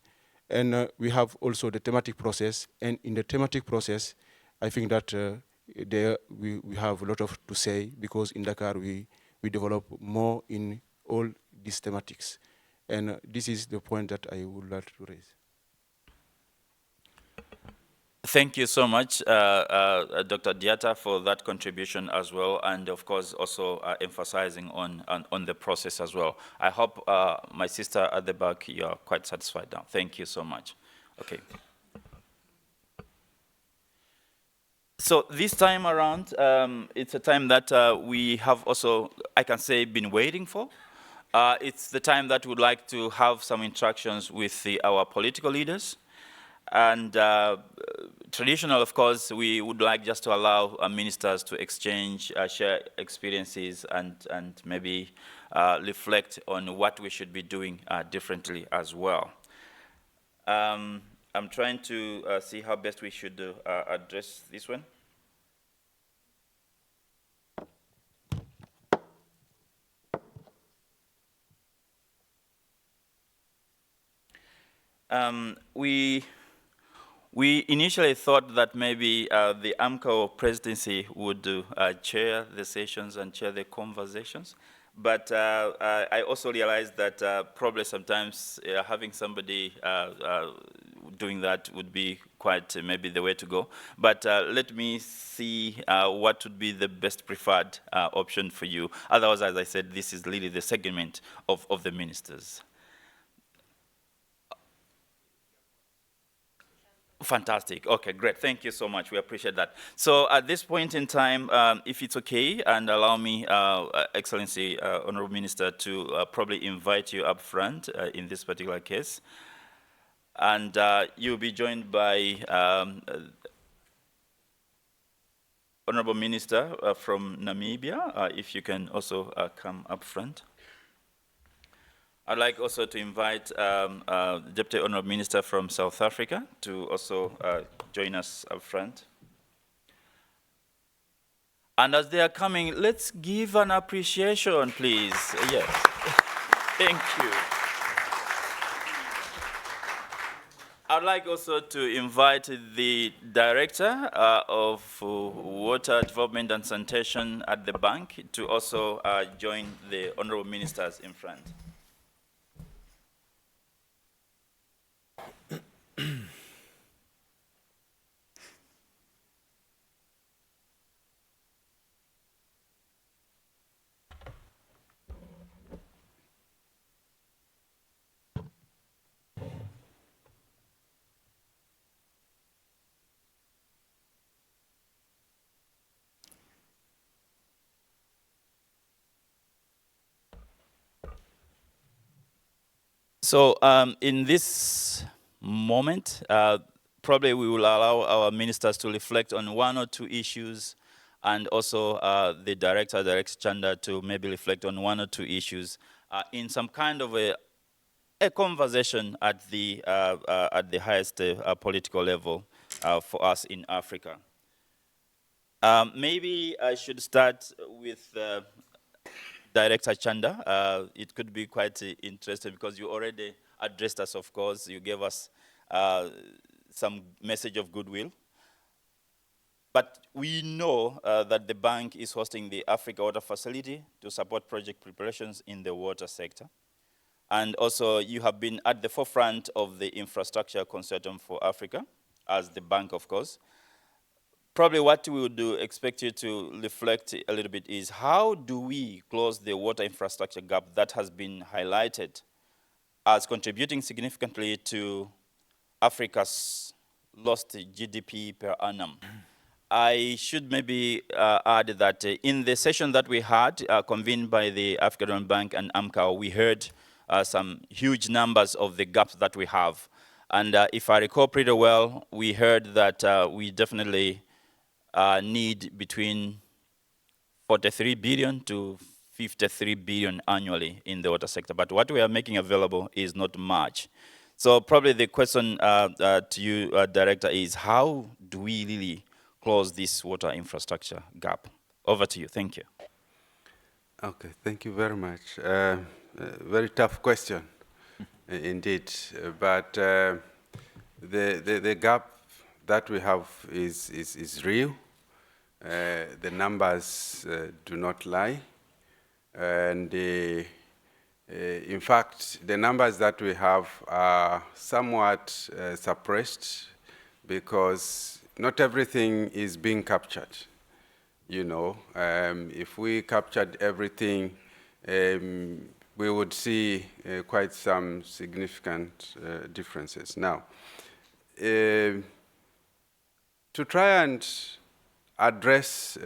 And we have also the thematic process. And in the thematic process, I think that there we have a lot of to say, because in Dakar we develop more in all these thematics. And this is the point that I would like to raise. Thank you so much, Dr. Diatta, for that contribution as well, and of course also emphasizing on the process as well. I hope my sister at the back, you are quite satisfied now. Thank you so much. Okay. So this time around, it's a time that we have also, I can say, been waiting for. It's the time that we'd like to have some interactions with our political leaders. And traditional, of course, we would like just to allow ministers to exchange, share experiences, and maybe reflect on what we should be doing differently as well. I'm trying to see how best we should address this one. We initially thought that maybe the AMCO presidency would chair the sessions and chair the conversations, but I also realized that probably sometimes having somebody doing that would be quite maybe the way to go. But let me see what would be the best preferred option for you. Otherwise, as I said, this is really the segment of the ministers. Fantastic. Okay, great. Thank you so much. We appreciate that. So at this point in time, if it's okay, and allow me, Excellency, Honorable Minister, to probably invite you up front in this particular case. And you'll be joined by Honorable Minister from Namibia, if you can also come up front. I'd like also to invite Deputy Honorable Minister from South Africa to also join us up front. And as they are coming, let's give an appreciation, please. Yes. Thank you. I'd like also to invite the Director of Water Development and Sanitation at the bank to also join the Honorable Ministers in front. So in this moment, probably we will allow our ministers to reflect on one or two issues, and also the Director Chanda, to maybe reflect on one or two issues in some kind of a conversation at the highest political level for us in Africa. Maybe I should start with Director Chanda. It could be quite interesting because you already addressed us, of course. You gave us some message of goodwill. But we know that the bank is hosting the Africa Water Facility to support project preparations in the water sector. And also you have been at the forefront of the Infrastructure Consortium for Africa as the bank, of course. Probably what we would expect you to reflect a little bit is, how do we close the water infrastructure gap that has been highlighted as contributing significantly to Africa's lost GDP per annum? I should maybe add that in the session that we had convened by the African Bank and AMCA, we heard some huge numbers of the gaps that we have. And if I recall pretty well, we heard that we definitely need between 43 billion to 53 billion annually in the water sector. But what we are making available is not much. So probably the question to you, Director, is how do we really close this water infrastructure gap? Over to you. Thank you. Okay, thank you very much. Very tough question, indeed. But the gap that we have is real. The numbers do not lie. And in fact, the numbers that we have are somewhat suppressed because not everything is being captured. You know, if we captured everything, we would see quite some significant differences. Now, to try and address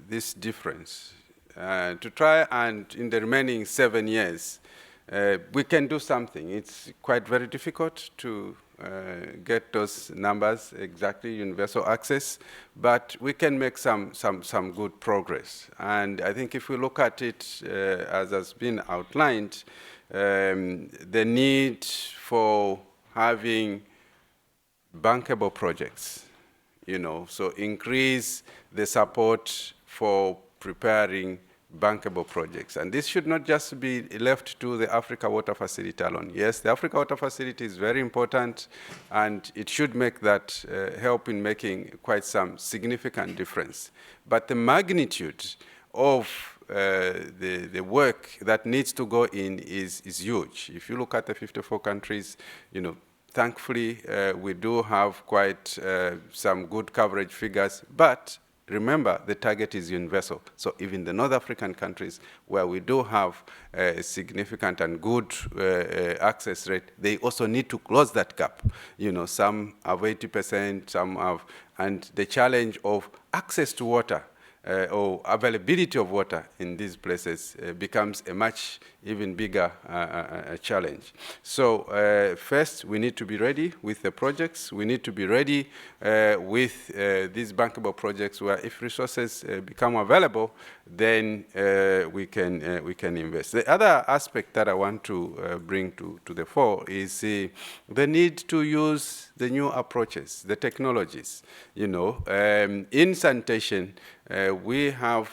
this difference, to try and in the remaining 7 years, we can do something. It's quite very difficult to get those numbers exactly, universal access, but we can make some good progress. And I think if we look at it as has been outlined, the need for having bankable projects, you know, so increase the support for preparing bankable projects. And this should not just be left to the Africa Water Facility alone. Yes, the Africa Water Facility is very important, and it should make that help in making quite some significant difference. But the magnitude of the work that needs to go in is huge. If you look at the 54 countries, you know, thankfully, we do have quite some good coverage figures, but remember, the target is universal. So even the North African countries where we do have a significant and good access rate, they also need to close that gap. You know, some have 80%, some have, and the challenge of access to water or availability of water in these places becomes a much even bigger challenge. So first, we need to be ready with the projects. We need to be ready with these bankable projects where if resources become available, then we can invest. The other aspect that I want to bring to the fore is the need to use the new approaches, the technologies. You know, in sanitation, we have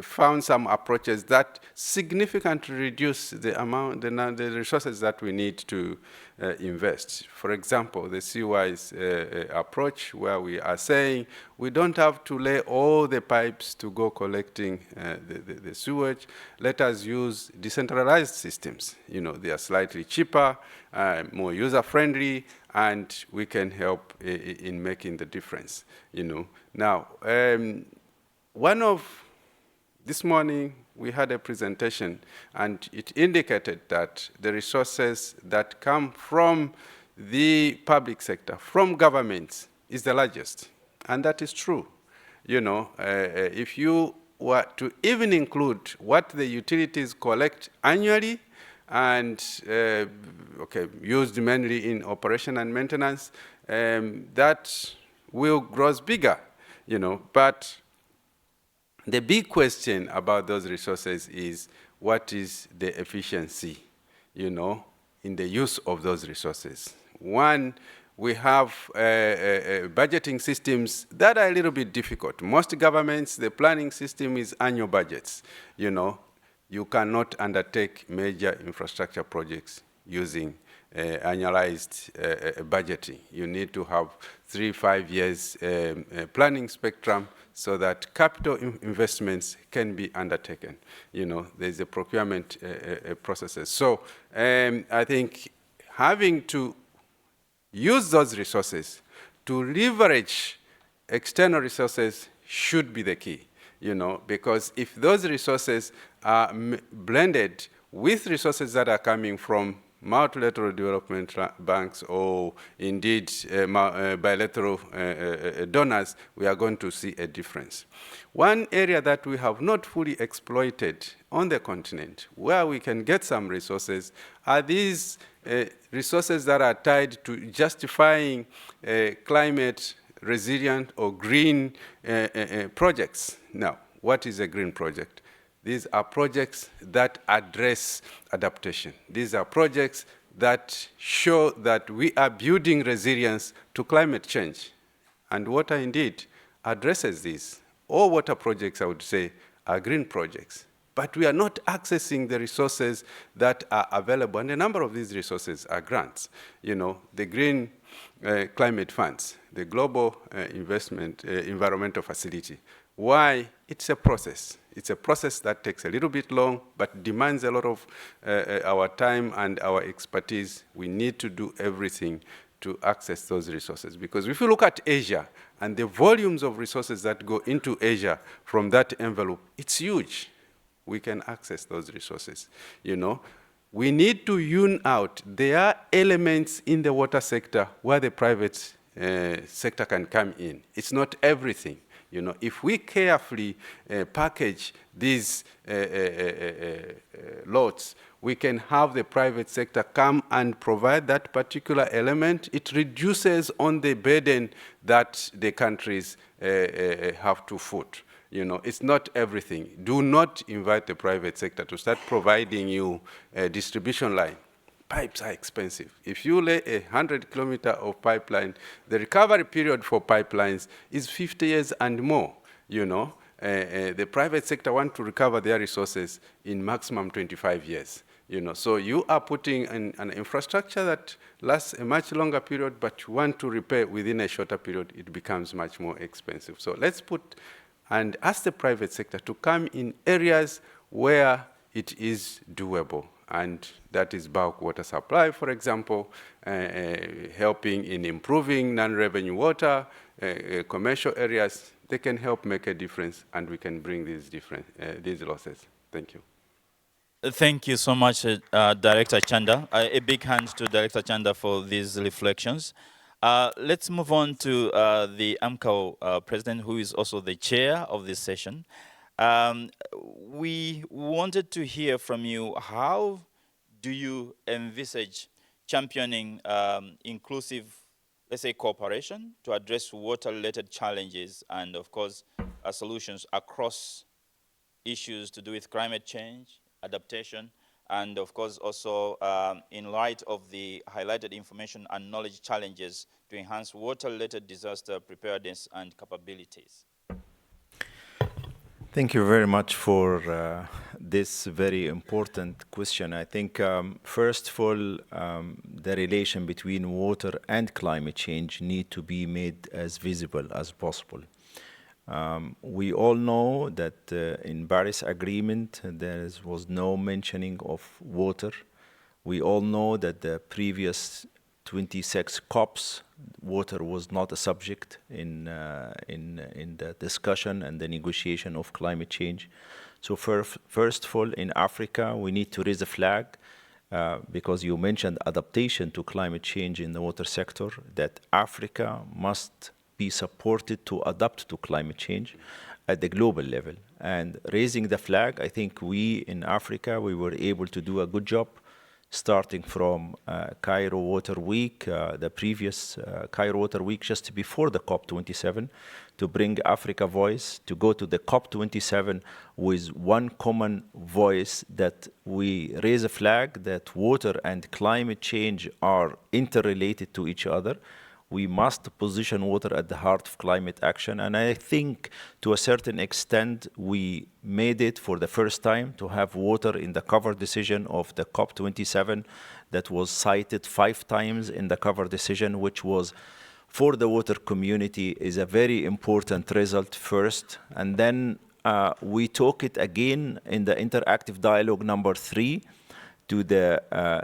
found some approaches that significantly reduce the amount, the resources that we need to invest. For example, the seawise approach, where we are saying we don't have to lay all the pipes to go collecting the sewage. Let us use decentralized systems. You know, they are slightly cheaper, more user-friendly, and we can help in making the difference. You know, now this morning, we had a presentation, and it indicated that the resources that come from the public sector, from governments, is the largest. And that is true. You know, if you were to even include what the utilities collect annually and used mainly in operation and maintenance, that will grow bigger, you know. But the big question about those resources is, what is the efficiency, you know, in the use of those resources? One, we have budgeting systems that are a little bit difficult. Most governments, the planning system is annual budgets. You know, you cannot undertake major infrastructure projects using annualized budgeting. You need to have 3-5 years planning spectrum so that capital investments can be undertaken. You know, there's a procurement processes. So I think having to use those resources to leverage external resources should be the key, you know, because if those resources are blended with resources that are coming from multilateral development banks or indeed bilateral donors, we are going to see a difference. One area that we have not fully exploited on the continent, where we can get some resources, are these resources that are tied to justifying climate resilient or green projects. Now, what is a green project? These are projects that address adaptation. These are projects that show that we are building resilience to climate change. And water indeed addresses this. All water projects, I would say, are green projects. but we are not accessing the resources that are available. And a number of these resources are grants. You know, the green climate funds, the global environmental facility. Why? It's a process. It's a process that takes a little bit long, but demands a lot of our time and our expertise. We need to do everything to access those resources. Because if you look at Asia and the volumes of resources that go into Asia from that envelope, it's huge. We can access those resources, you know. We need to hewn out. There are elements in the water sector where the private sector can come in. It's not everything. You know, if we carefully package these lots, we can have the private sector come and provide that particular element. It reduces on the burden that the countries have to foot. You know, it's not everything. Do not invite the private sector to start providing you a distribution line. Pipes are expensive. If you lay 100 kilometers of pipeline, the recovery period for pipelines is 50 years and more, you know. The private sector want to recover their resources in maximum 25 years, you know. So you are putting in an infrastructure that lasts a much longer period, but you want to repair within a shorter period, it becomes much more expensive. So let's put and ask the private sector to come in areas where it is doable. And that is bulk water supply, for example, helping in improving non-revenue water, commercial areas. They can help make a difference, and we can bring these losses. Thank you. Thank you so much, Director Chanda. A big hand to Director Chanda for these reflections. Let's move on to the AMCAO president, who is also the chair of this session. We wanted to hear from you, how do you envisage championing inclusive, let's say, cooperation to address water-related challenges and, of course, solutions across issues to do with climate change, adaptation, and, of course, also in light of the highlighted information and knowledge challenges to enhance water-related disaster preparedness and capabilities? Thank you very much for this very important question. I think, first of all, the relation between water and climate change need to be made as visible as possible. We all know that in Paris Agreement, there was no mentioning of water. We all know that the previous 26 COPs, water was not a subject in the discussion and the negotiation of climate change. So first of all, in Africa, we need to raise a flag because you mentioned adaptation to climate change in the water sector, that Africa must be supported to adapt to climate change at the global level. And raising the flag, I think we in Africa, we were able to do a good job, starting from Cairo Water Week, the previous Cairo Water Week just before the COP27, to bring Africa voice, to go to the COP27 with one common voice, that we raise a flag that water and climate change are interrelated to each other. We must position water at the heart of climate action. And I think to a certain extent, we made it for the first time to have water in the cover decision of the COP27 that was cited 5 times in the cover decision, which was for the water community is a very important result first. And then we took it again in the interactive dialogue number 3, to the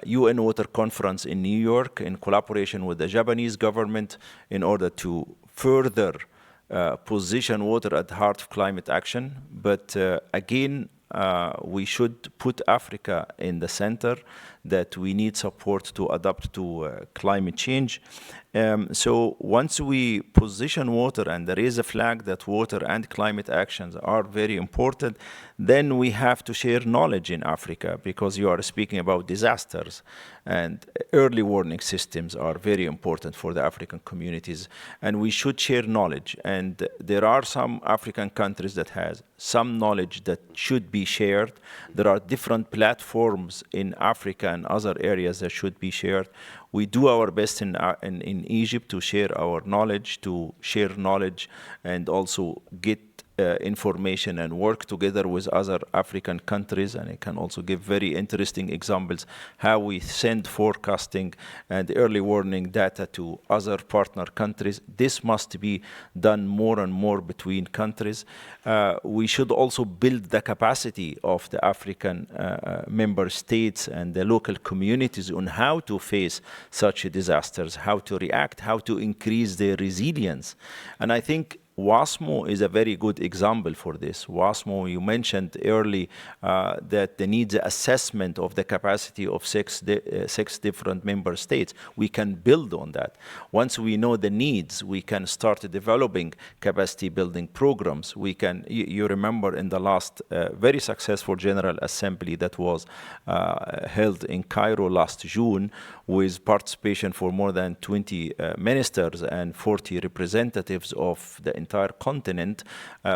UN Water Conference in New York in collaboration with the Japanese government in order to further position water at the heart of climate action. But again, we should put Africa in the center, that we need support to adapt to climate change. So once we position water and raise a flag that water and climate actions are very important, then we have to share knowledge in Africa, because you are speaking about disasters, and early warning systems are very important for the African communities, and we should share knowledge. And there are some African countries that has some knowledge that should be shared. There are different platforms in Africa and other areas that should be shared. We do our best in Egypt to share our knowledge, and also get information and work together with other African countries. And I can also give very interesting examples how we send forecasting and early warning data to other partner countries. This must be done more and more between countries. We should also build the capacity of the African member states and the local communities on how to face such disasters, how to react, how to increase their resilience. And I think WASMO is a very good example for this. WASMO, you mentioned early that the needs assessment of the capacity of six different member states. We can build on that. Once we know the needs, we can start developing capacity building programs. We can, you remember in the last very successful General Assembly that was held in Cairo last June, with participation for more than 20 ministers and 40 representatives of the entire continent,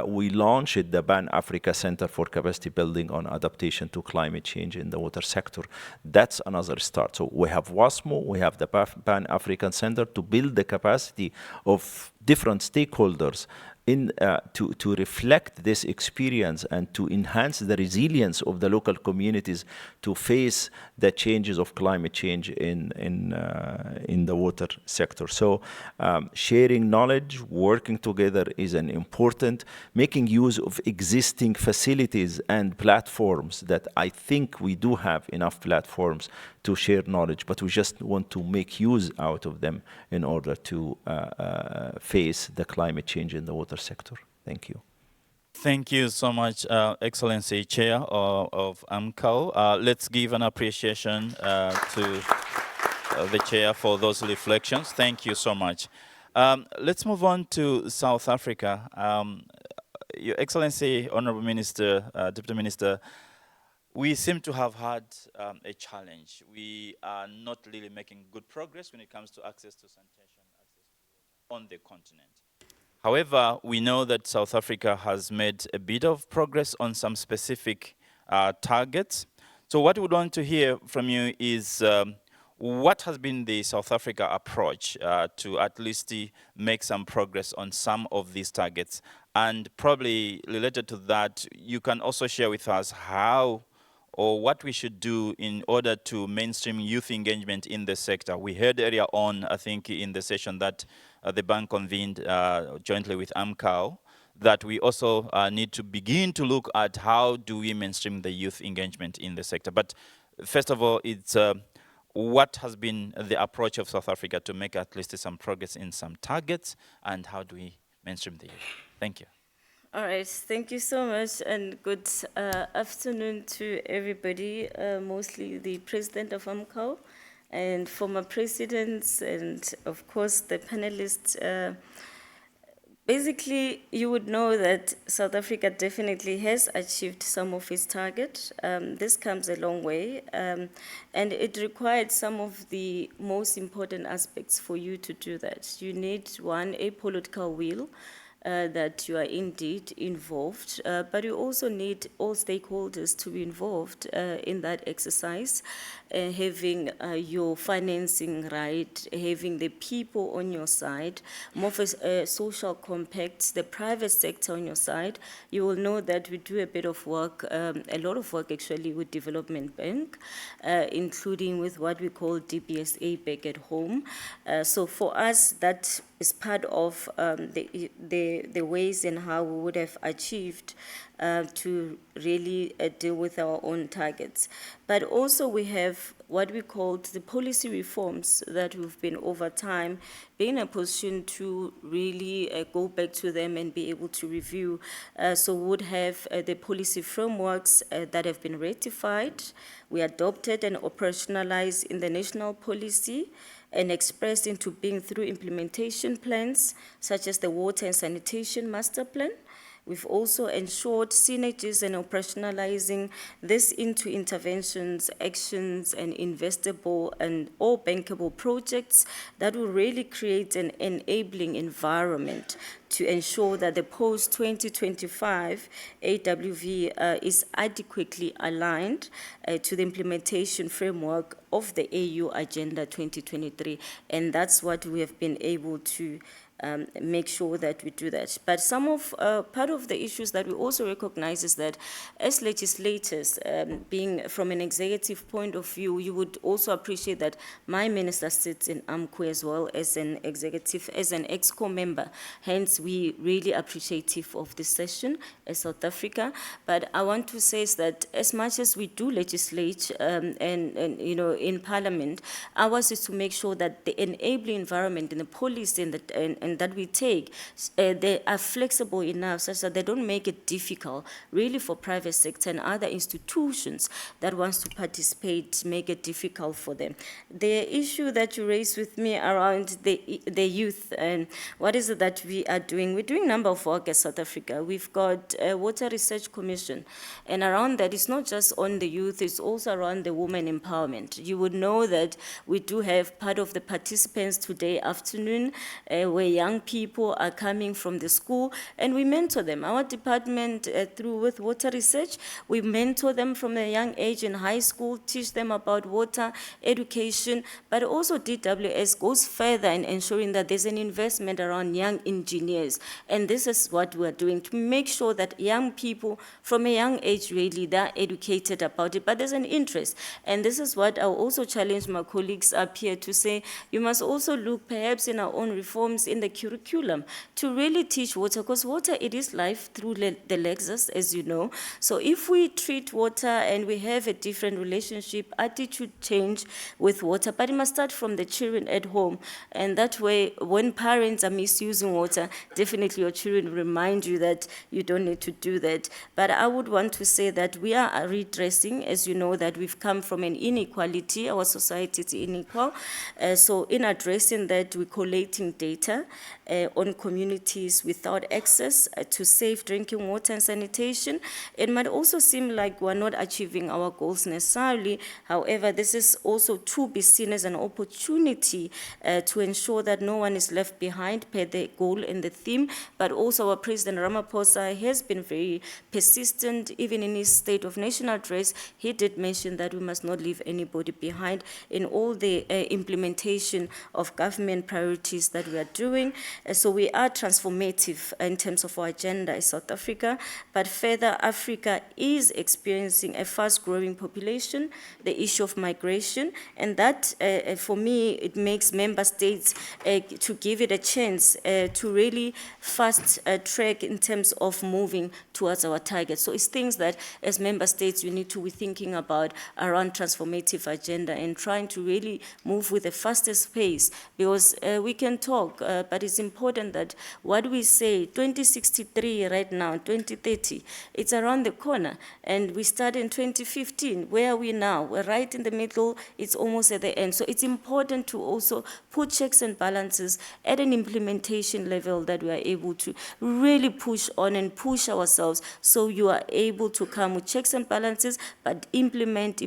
we launched the Pan-Africa Center for Capacity Building on Adaptation to Climate Change in the water sector. That's another start. So we have WASMO, we have the Pan-African Center to build the capacity of different stakeholders to reflect this experience and to enhance the resilience of the local communities to face the changes of climate change in the water sector. So sharing knowledge, working together is an important, making use of existing facilities and platforms that I think we do have enough platforms to share knowledge, but we just want to make use out of them in order to face the climate change in the water sector. Thank you. Thank you so much, Excellency Chair of AMCAO. Let's give an appreciation to the Chair for those reflections. Thank you so much. Let's move on to South Africa. Your Excellency, Honorable Minister, Deputy Minister, we seem to have had a challenge. We are not really making good progress when it comes to access to sanitation, on the continent. However, we know that South Africa has made a bit of progress on some specific targets. So what we would want to hear from you is what has been the South Africa approach to at least make some progress on some of these targets? And probably related to that, you can also share with us how or what we should do in order to mainstream youth engagement in the sector. We heard earlier on, I think, in the session that the bank convened jointly with AMCAO, that we also need to begin to look at how do we mainstream the youth engagement in the sector. But first of all, it's what has been the approach of South Africa to make at least some progress in some targets, and how do we mainstream the youth? Thank you. All right, thank you so much, and good afternoon to everybody, mostly the president of AMCAO and former presidents, and of course the panelists. Basically, you would know that South Africa definitely has achieved some of its target. This comes a long way, and it required some of the most important aspects for you to do that. You need, one, a political will, that you are indeed involved, but you also need all stakeholders to be involved in that exercise, having your financing right, having the people on your side, more of a social compact, the private sector on your side. You will know that we do a bit of work, a lot of work actually with Development Bank, including with what we call DBSA back at home. So for us, that is part of the ways and how we would have achieved to really deal with our own targets. But also we have what we called the policy reforms that we've been over time being in a position to really go back to them and be able to review. So we would have the policy frameworks that have been ratified, we adopted and operationalized in the national policy, and expressed into being through implementation plans, such as the Water and Sanitation Master Plan. We've also ensured synergies and operationalizing this into interventions, actions, and investable and all bankable projects that will really create an enabling environment to ensure that the post-2025 AWV is adequately aligned to the implementation framework of the AU Agenda 2023. And that's what we have been able to make sure that we do that. But part of the issues that we also recognize is that as legislators, being from an executive point of view, you would also appreciate that my minister sits in AMCU as well as an executive, as an EXCO member. Hence, we really appreciative of this session as South Africa. But I want to say is that as much as we do legislate and you know, in Parliament, ours is to make sure that the enabling environment and the policy and that we take, they are flexible enough such that they don't make it difficult really for private sector and other institutions that wants to participate, make it difficult for them. The issue that you raised with me around the youth and what is it that we are doing? We're doing a number of work as South Africa. We've got a Water Research Commission, and around that, it's not just on the youth, it's also around the women empowerment. You would know that we do have part of the participants today afternoon where young people are coming from the school and we mentor them. Our department, through with Water Research, we mentor them from a young age in high school, teach them about water, education, but also DWS goes further in ensuring that there's an investment around young engineers. And this is what we're doing to make sure that young people from a young age really, they're educated about it, but there's an interest. And this is what I'll also challenge my colleagues up here to say, you must also look perhaps in our own reforms in the curriculum to really teach water, because water, it is life through the Lexus, as you know. So if we treat water and we have a different relationship, attitude change with water, but it must start from the children at home. And that way, when parents are misusing water, definitely your children remind you that you don't need to do that. But I would want to say that we are redressing, as you know, that we've come from an inequality, our society is unequal. So in addressing that, we're collating data on communities without access to safe drinking water and sanitation. It might also seem like we're not achieving our goals necessarily. However, this is also to be seen as an opportunity to ensure that no one is left behind per the goal and the theme, but also our President Ramaphosa has been very persistent, even in his State of National Address. He did mention that we must not leave anybody behind in all the implementation of government priorities that we are doing. So we are transformative in terms of our agenda in South Africa, but further, Africa is experiencing a fast-growing population, the issue of migration, and that, for me, it makes member states to give it a chance to really fast track in terms of moving towards our targets. So it's things that, as member states, we need to be thinking about around transformative agenda and trying to really move with the fastest pace, because we can talk, but it's important that what we say, 2063 right now, 2030, it's around the corner, and we started in 2015. Where are we now? We're right in the middle, it's almost at the end. So it's important to also put checks and balances at an implementation level that we are able to really push on and push ourselves, so you are able to come with checks and balances, but implement.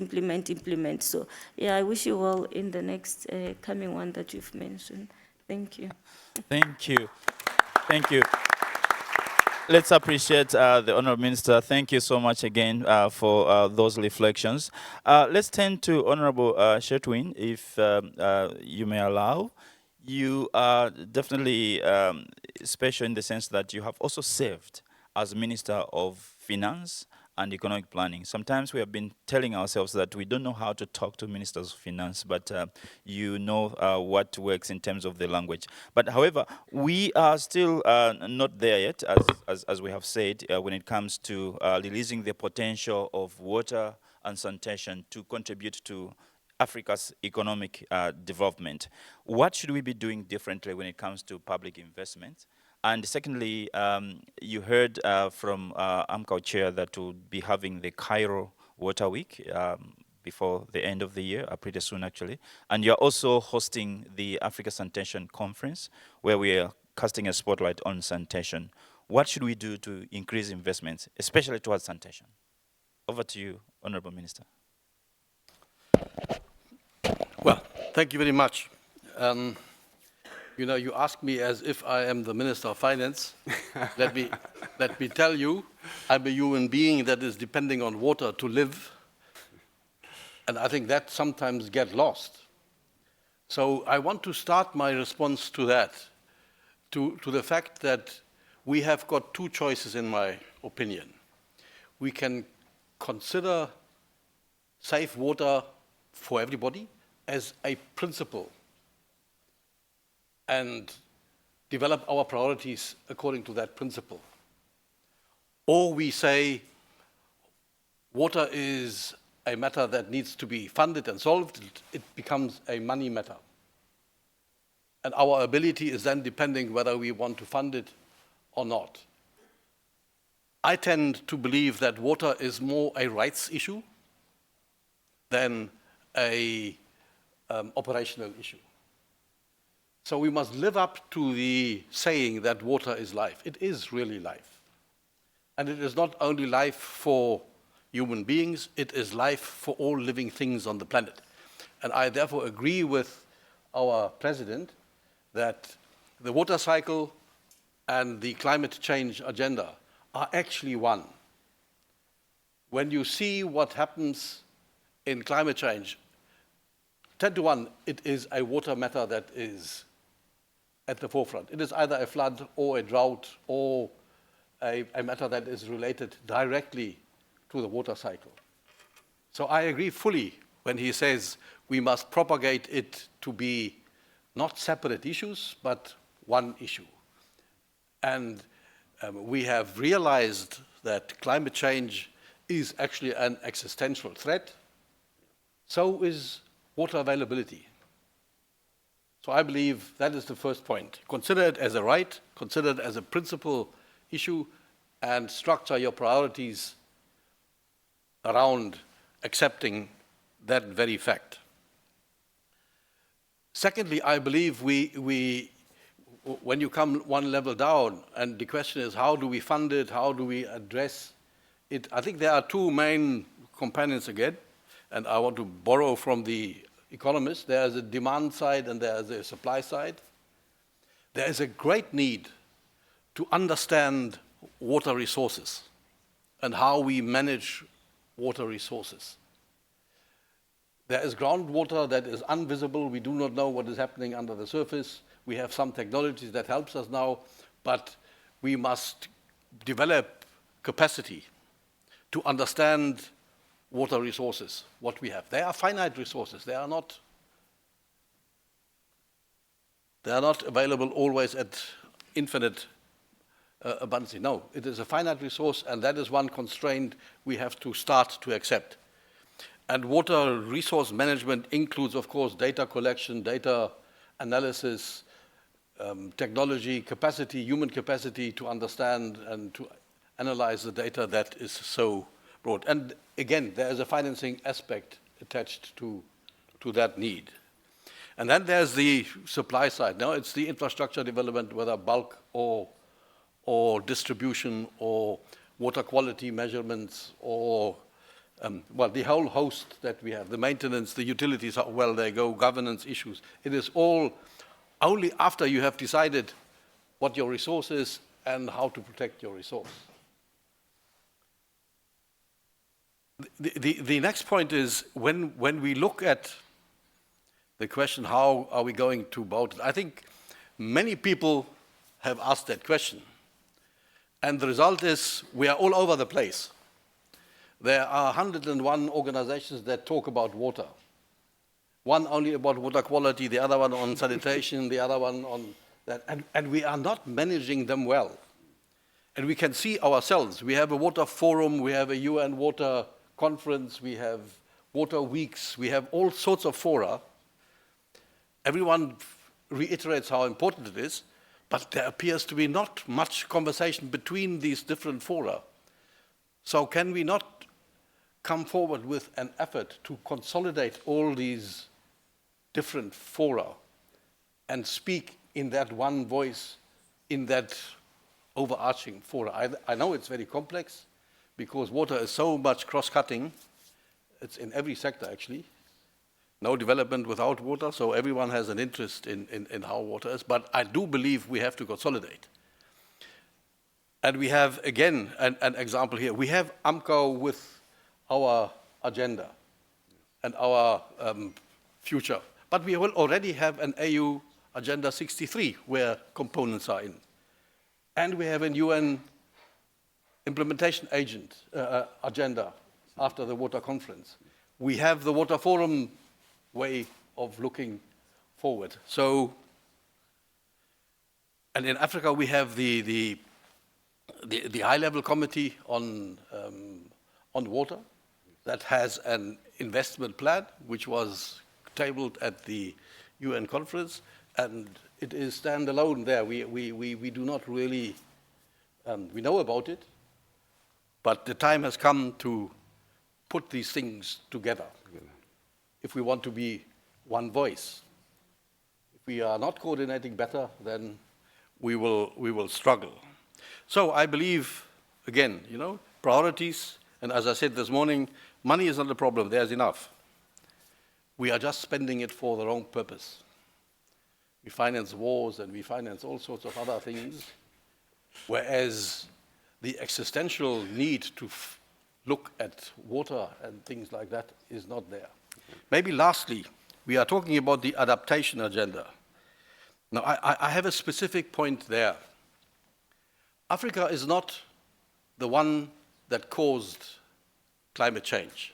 So yeah, I wish you well in the next coming one that you've mentioned. Thank you. Thank you. Thank you. Let's appreciate the Honourable Minister. Thank you so much again for those reflections. Let's turn to Honourable Shetwin, if you may allow. You are definitely special in the sense that you have also served as Minister of Finance and Economic Planning. Sometimes we have been telling ourselves that we don't know how to talk to ministers of finance, but you know what works in terms of the language. But however, we are still not there yet, as we have said, when it comes to releasing the potential of water and sanitation to contribute to Africa's economic development. What should we be doing differently when it comes to public investment? And secondly, you heard from AMCAO chair that we'll be having the Cairo Water Week before the end of the year, pretty soon actually. And you're also hosting the Africa Sanitation Conference, where we are casting a spotlight on sanitation. What should we do to increase investments, especially towards sanitation? Over to you, Honorable Minister. Well, thank you very much. You know, you ask me as if I am the Minister of Finance. Let me tell you, I'm a human being that is depending on water to live. And I think that sometimes gets lost. So I want to start my response to that to the fact that we have got two choices, in my opinion. We can consider safe water for everybody as a principle and develop our priorities according to that principle. Or we say water is a matter that needs to be funded and solved, it becomes a money matter. And our ability is then depending whether we want to fund it or not. I tend to believe that water is more a rights issue than a operational issue. So we must live up to the saying that water is life. It is really life. And it is not only life for human beings, it is life for all living things on the planet. And I therefore agree with our president that the water cycle and the climate change agenda are actually one. When you see what happens in climate change, 10 to 1, it is a water matter that is at the forefront. It is either a flood or a drought or a matter that is related directly to the water cycle. So I agree fully when he says we must propagate it to be not separate issues, but one issue. And we have realized that climate change is actually an existential threat. So is water availability. So I believe that is the first point. Consider it as a right, consider it as a principal issue, and structure your priorities around accepting that very fact. Secondly, I believe when you come one level down, and the question is how do we fund it, how do we address it, I think there are two main components again, and I want to borrow from the economists. There is a demand side and there is a supply side. There is a great need to understand water resources and how we manage water resources. There is groundwater that is invisible. We do not know what is happening under the surface. We have some technologies that helps us now, but we must develop capacity to understand water resources, what we have. They are finite resources. They are not available always at infinite abundance. No, it is a finite resource, and that is one constraint we have to start to accept. And water resource management includes, of course, data collection, data analysis, technology, capacity, human capacity to understand and to analyze the data that is so broad. And again, there is a financing aspect attached to that need. And then there's the supply side. Now it's the infrastructure development, whether bulk or distribution or water quality measurements or well, the whole host that we have, the maintenance, the utilities, how well they go, governance issues. It is all only after you have decided what your resource is and how to protect your resource. The next point is when we look at the question, how are we going to about it? I think many people have asked that question. And the result is we are all over the place. There are 101 organizations that talk about water. One only about water quality, the other one on sanitation, the other one on that. And we are not managing them well. And we can see ourselves. We have a water forum, we have a UN water conference, we have water weeks, we have all sorts of fora. Everyone reiterates how important it is, but there appears to be not much conversation between these different fora. So can we not come forward with an effort to consolidate all these different fora and speak in that one voice, in that overarching fora? I know it's very complex because water is so much cross-cutting. It's in every sector, actually. No development without water, so everyone has an interest in how water is. But I do believe we have to consolidate. And we have, again, an example here. We have AMCO with our agenda and our future. But we will already have an AU Agenda 63, where components are in. And we have a UN implementation agenda after the water conference. We have the Water Forum way of looking forward. So, and in Africa we have the high-level committee on water that has an investment plan which was tabled at the UN conference, and it is standalone there. We do not really, we know about it, but the time has come to put these things together if we want to be one voice. If we are not coordinating better, then we will struggle. So I believe, again, you know, priorities, and as I said this morning, money is not the problem, there's enough. We are just spending it for the wrong purpose. We finance wars and we finance all sorts of other things, whereas the existential need to look at water and things like that is not there. Maybe lastly, we are talking about the adaptation agenda. Now, I have a specific point there. Africa is not the one that caused climate change.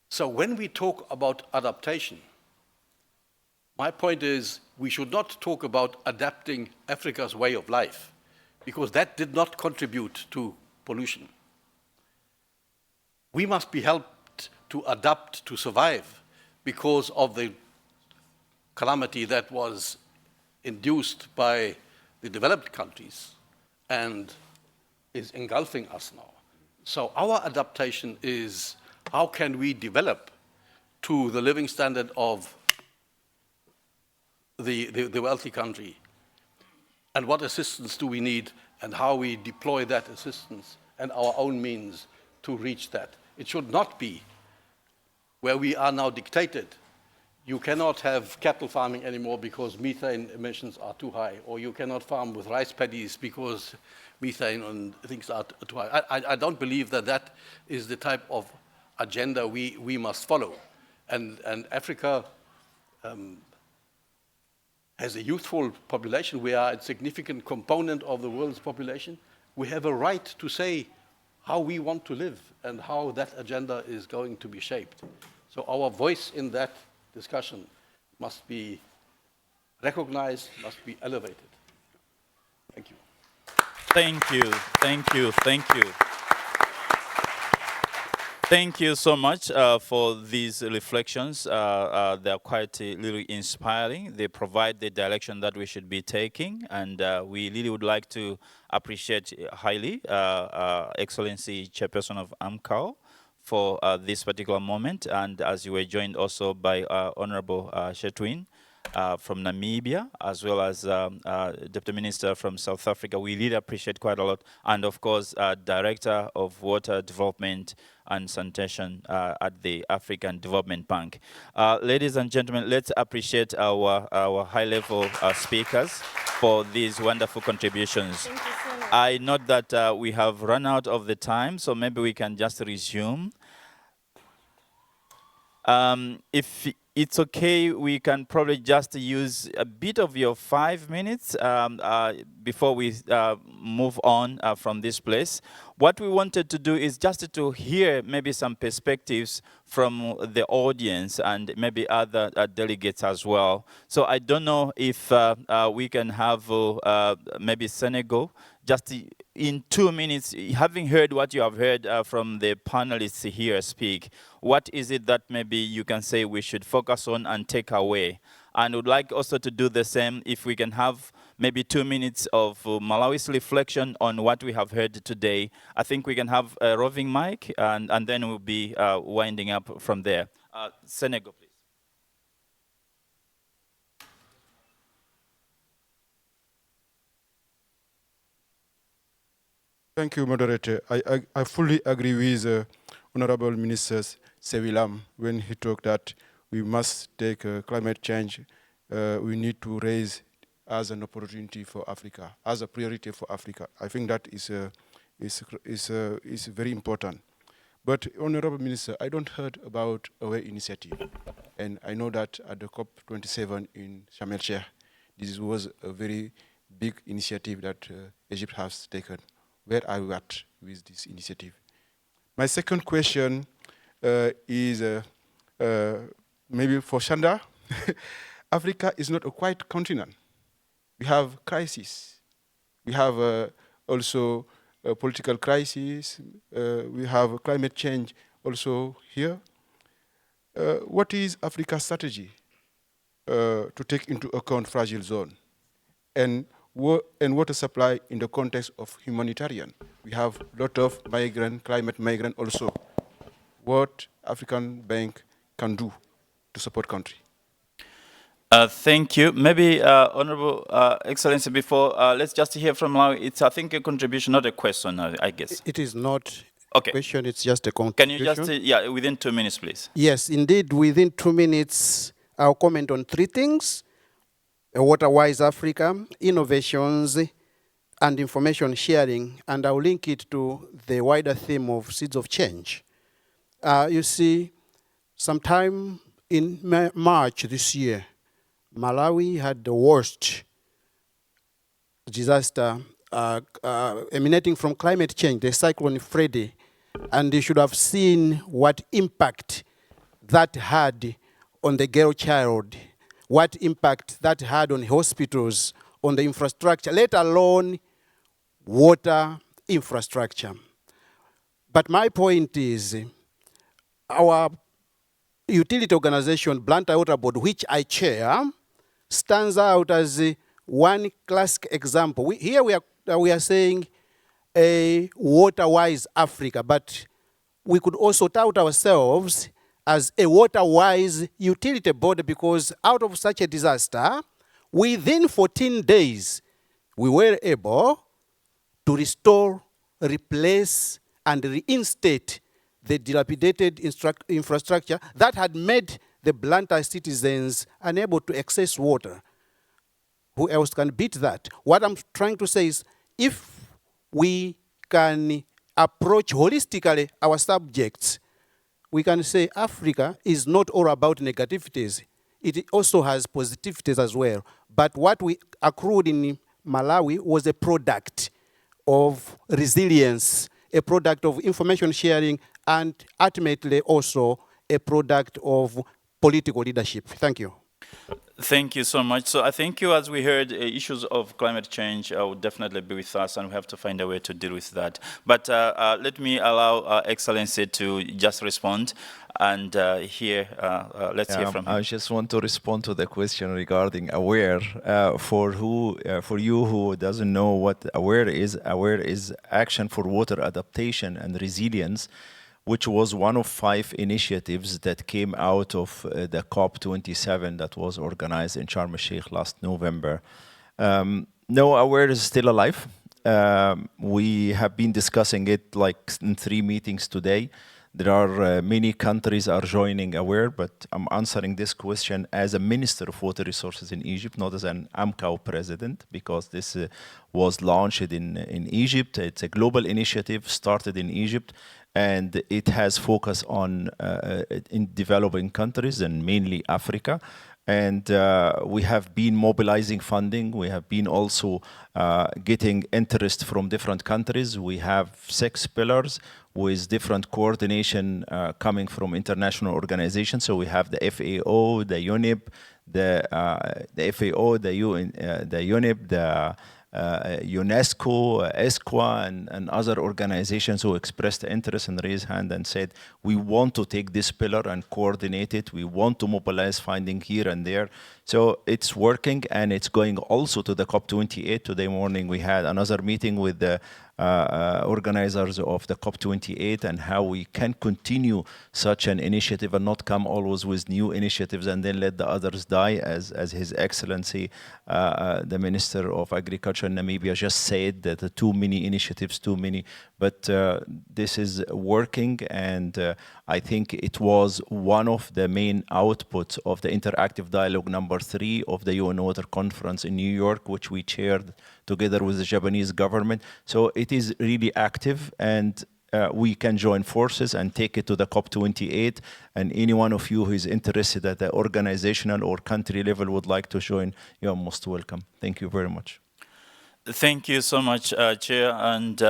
So when we talk about adaptation, my point is we should not talk about adapting Africa's way of life, because that did not contribute to pollution. We must be helped to adapt, to survive, because of the calamity that was induced by the developed countries and is engulfing us now. So our adaptation is how can we develop to the living standard of the wealthy country, and what assistance do we need, and how we deploy that assistance and our own means to reach that. It should not be where we are now dictated. You cannot have cattle farming anymore because methane emissions are too high, or you cannot farm with rice paddies because methane and things are too high. I don't believe that that is the type of agenda we must follow. And Africa has a youthful population. We are a significant component of the world's population. We have a right to say how we want to live and how that agenda is going to be shaped. So our voice in that discussion must be recognized, must be elevated. Thank you. Thank you, thank you, thank you. Thank you so much for these reflections. They are quite really inspiring. They provide the direction that we should be taking, and we really would like to appreciate highly Excellency Chairperson of AMCAO for this particular moment, and as you were joined also by Honorable Shetwin from Namibia, as well as Deputy Minister from South Africa. We really appreciate quite a lot, and of course, Director of Water Development and Sanitation at the African Development Bank. Ladies and gentlemen, let's appreciate our high-level speakers for these wonderful contributions. Thank you so much. I note that we have run out of the time, so maybe we can just resume. If it's okay, we can probably just use a bit of your 5 minutes before we move on from this place. What we wanted to do is just to hear maybe some perspectives from the audience and maybe other delegates as well. So I don't know if we can have maybe Senegal, just in 2 minutes, having heard what you have heard from the panelists here speak, what is it that maybe you can say we should focus on and take away? And would like also to do the same if we can have maybe 2 minutes of Malawi's reflection on what we have heard today. I think we can have a roving mic, and then we'll be winding up from there. Senegal, please. Thank you, Moderator. I fully agree with Honorable Minister Sewilam when he talked that we must take climate change. We need to raise as an opportunity for Africa, as a priority for Africa. I think that is very important. But Honorable Minister, I don't heard about our initiative And I know that at the COP27 in Sharm el-Sheikh, this was a very big initiative that Egypt has taken. Where are we at with this initiative? My second question is maybe for Shanda. Africa is not a quiet continent. We have crises. We have also a political crisis. We have climate change also here. What is Africa's strategy to take into account fragile zone? And water supply in the context of humanitarian. We have a lot of climate migrant also. What African Bank can do to support country? Thank you. Maybe, Honorable Excellency, before, let's just hear from now. It's, I think, a contribution, not a question, I guess. It is not Okay. a question, it's just a Can you contribution. just, yeah, within 2 minutes, please? Yes, indeed, within 2 minutes, I'll comment on 3 things: a water-wise Africa, innovations, and information sharing, and I'll link it to the wider theme of seeds of change. You see, sometime in March this year, Malawi had the worst disaster emanating from climate change, the cyclone Freddy, and you should have seen what impact that had on the girl child, what impact that had on hospitals, on the infrastructure, let alone water infrastructure. But my point is, our utility organization, Blantyre Water Board, which I chair, stands out as one classic example. Here we are saying a water-wise Africa, but we could also tout ourselves as a water-wise utility board, because out of such a disaster, within 14 days, we were able to restore, replace, and reinstate the dilapidated infrastructure that had made the Blantyre citizens unable to access water. Who else can beat that? What I'm trying to say is, if we can approach holistically our subjects, we can say Africa is not all about negativities. It also has positivities as well. But what we accrued in Malawi was a product of resilience, a product of information sharing, and ultimately also a product of political leadership. Thank you. Thank you so much. So I think you, as we heard, issues of climate change will definitely be with us, and we have to find a way to deal with that. But let me allow Excellency to just respond, and let's hear from him. I just want to respond to the question regarding AWARE. For you who doesn't know what AWARE is Action for Water Adaptation and Resilience, which was one of 5 initiatives that came out of the COP27 that was organized in Sharm el-Sheikh last November. No, AWARE is still alive. We have been discussing it like in 3 meetings today. There are many countries are joining AWARE, but I'm answering this question as a Minister of Water Resources in Egypt, not as an AMCAO president, because this was launched in Egypt. It's a global initiative started in Egypt, and it has focus on in developing countries and mainly Africa. And we have been mobilizing funding. We have been also getting interest from different countries. We have 6 pillars with different coordination coming from international organizations. So we have the FAO, the UNEP, the FAO, the UNEP, the UNESCO, ESQA, and other organizations who expressed interest and raised hand and said, we want to take this pillar and coordinate it. We want to mobilize funding here and there. So it's working, and it's going also to the COP28. Today morning we had another meeting with the organizers of the COP28 and how we can continue such an initiative and not come always with new initiatives and then let the others die, as His Excellency, the Minister of Agriculture in Namibia just said, that too many initiatives, too many. But this is working, and I think it was one of the main outputs of the interactive dialogue number 3 of the UN Water Conference in New York, which we chaired together with the Japanese government. So it is really active, and we can join forces and take it to the COP28. And any one of you who is interested at the organizational or country level would like to join, you are most welcome. Thank you very much. Thank you so much, Chair. And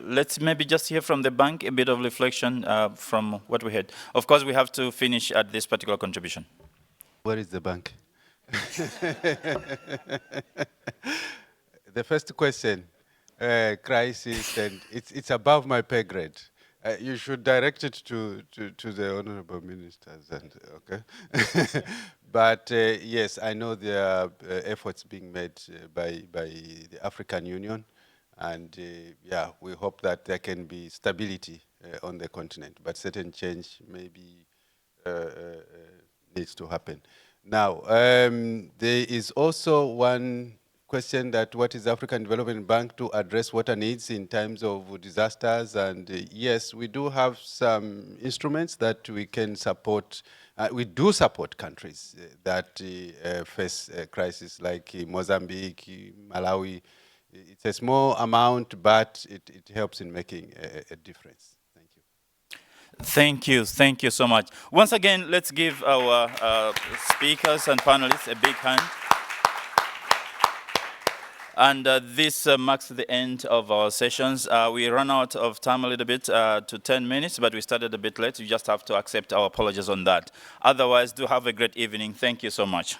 let's maybe just hear from the bank a bit of reflection from what we heard. Of course, we have to finish at this particular contribution. Where is the bank? The first question, crisis, and it's above my pay grade. You should direct it to the honorable ministers. And okay, but yes, I know there are efforts being made by the African Union, and yeah, we hope that there can be stability on the continent. But certain change maybe needs to happen. Now, there is also one question that what is the African Development Bank to address water needs in times of disasters? And yes, we do have some instruments that we can support. We do support countries that face a crisis like Mozambique, Malawi. It's a small amount, but it helps in making a difference. Thank you. Thank you so much. Once again, let's give our speakers and panelists a big hand. And this marks the end of our sessions. We ran out of time a little bit to 10 minutes, but we started a bit late. You just have to accept our apologies on that. Otherwise, do have a great evening. Thank you so much.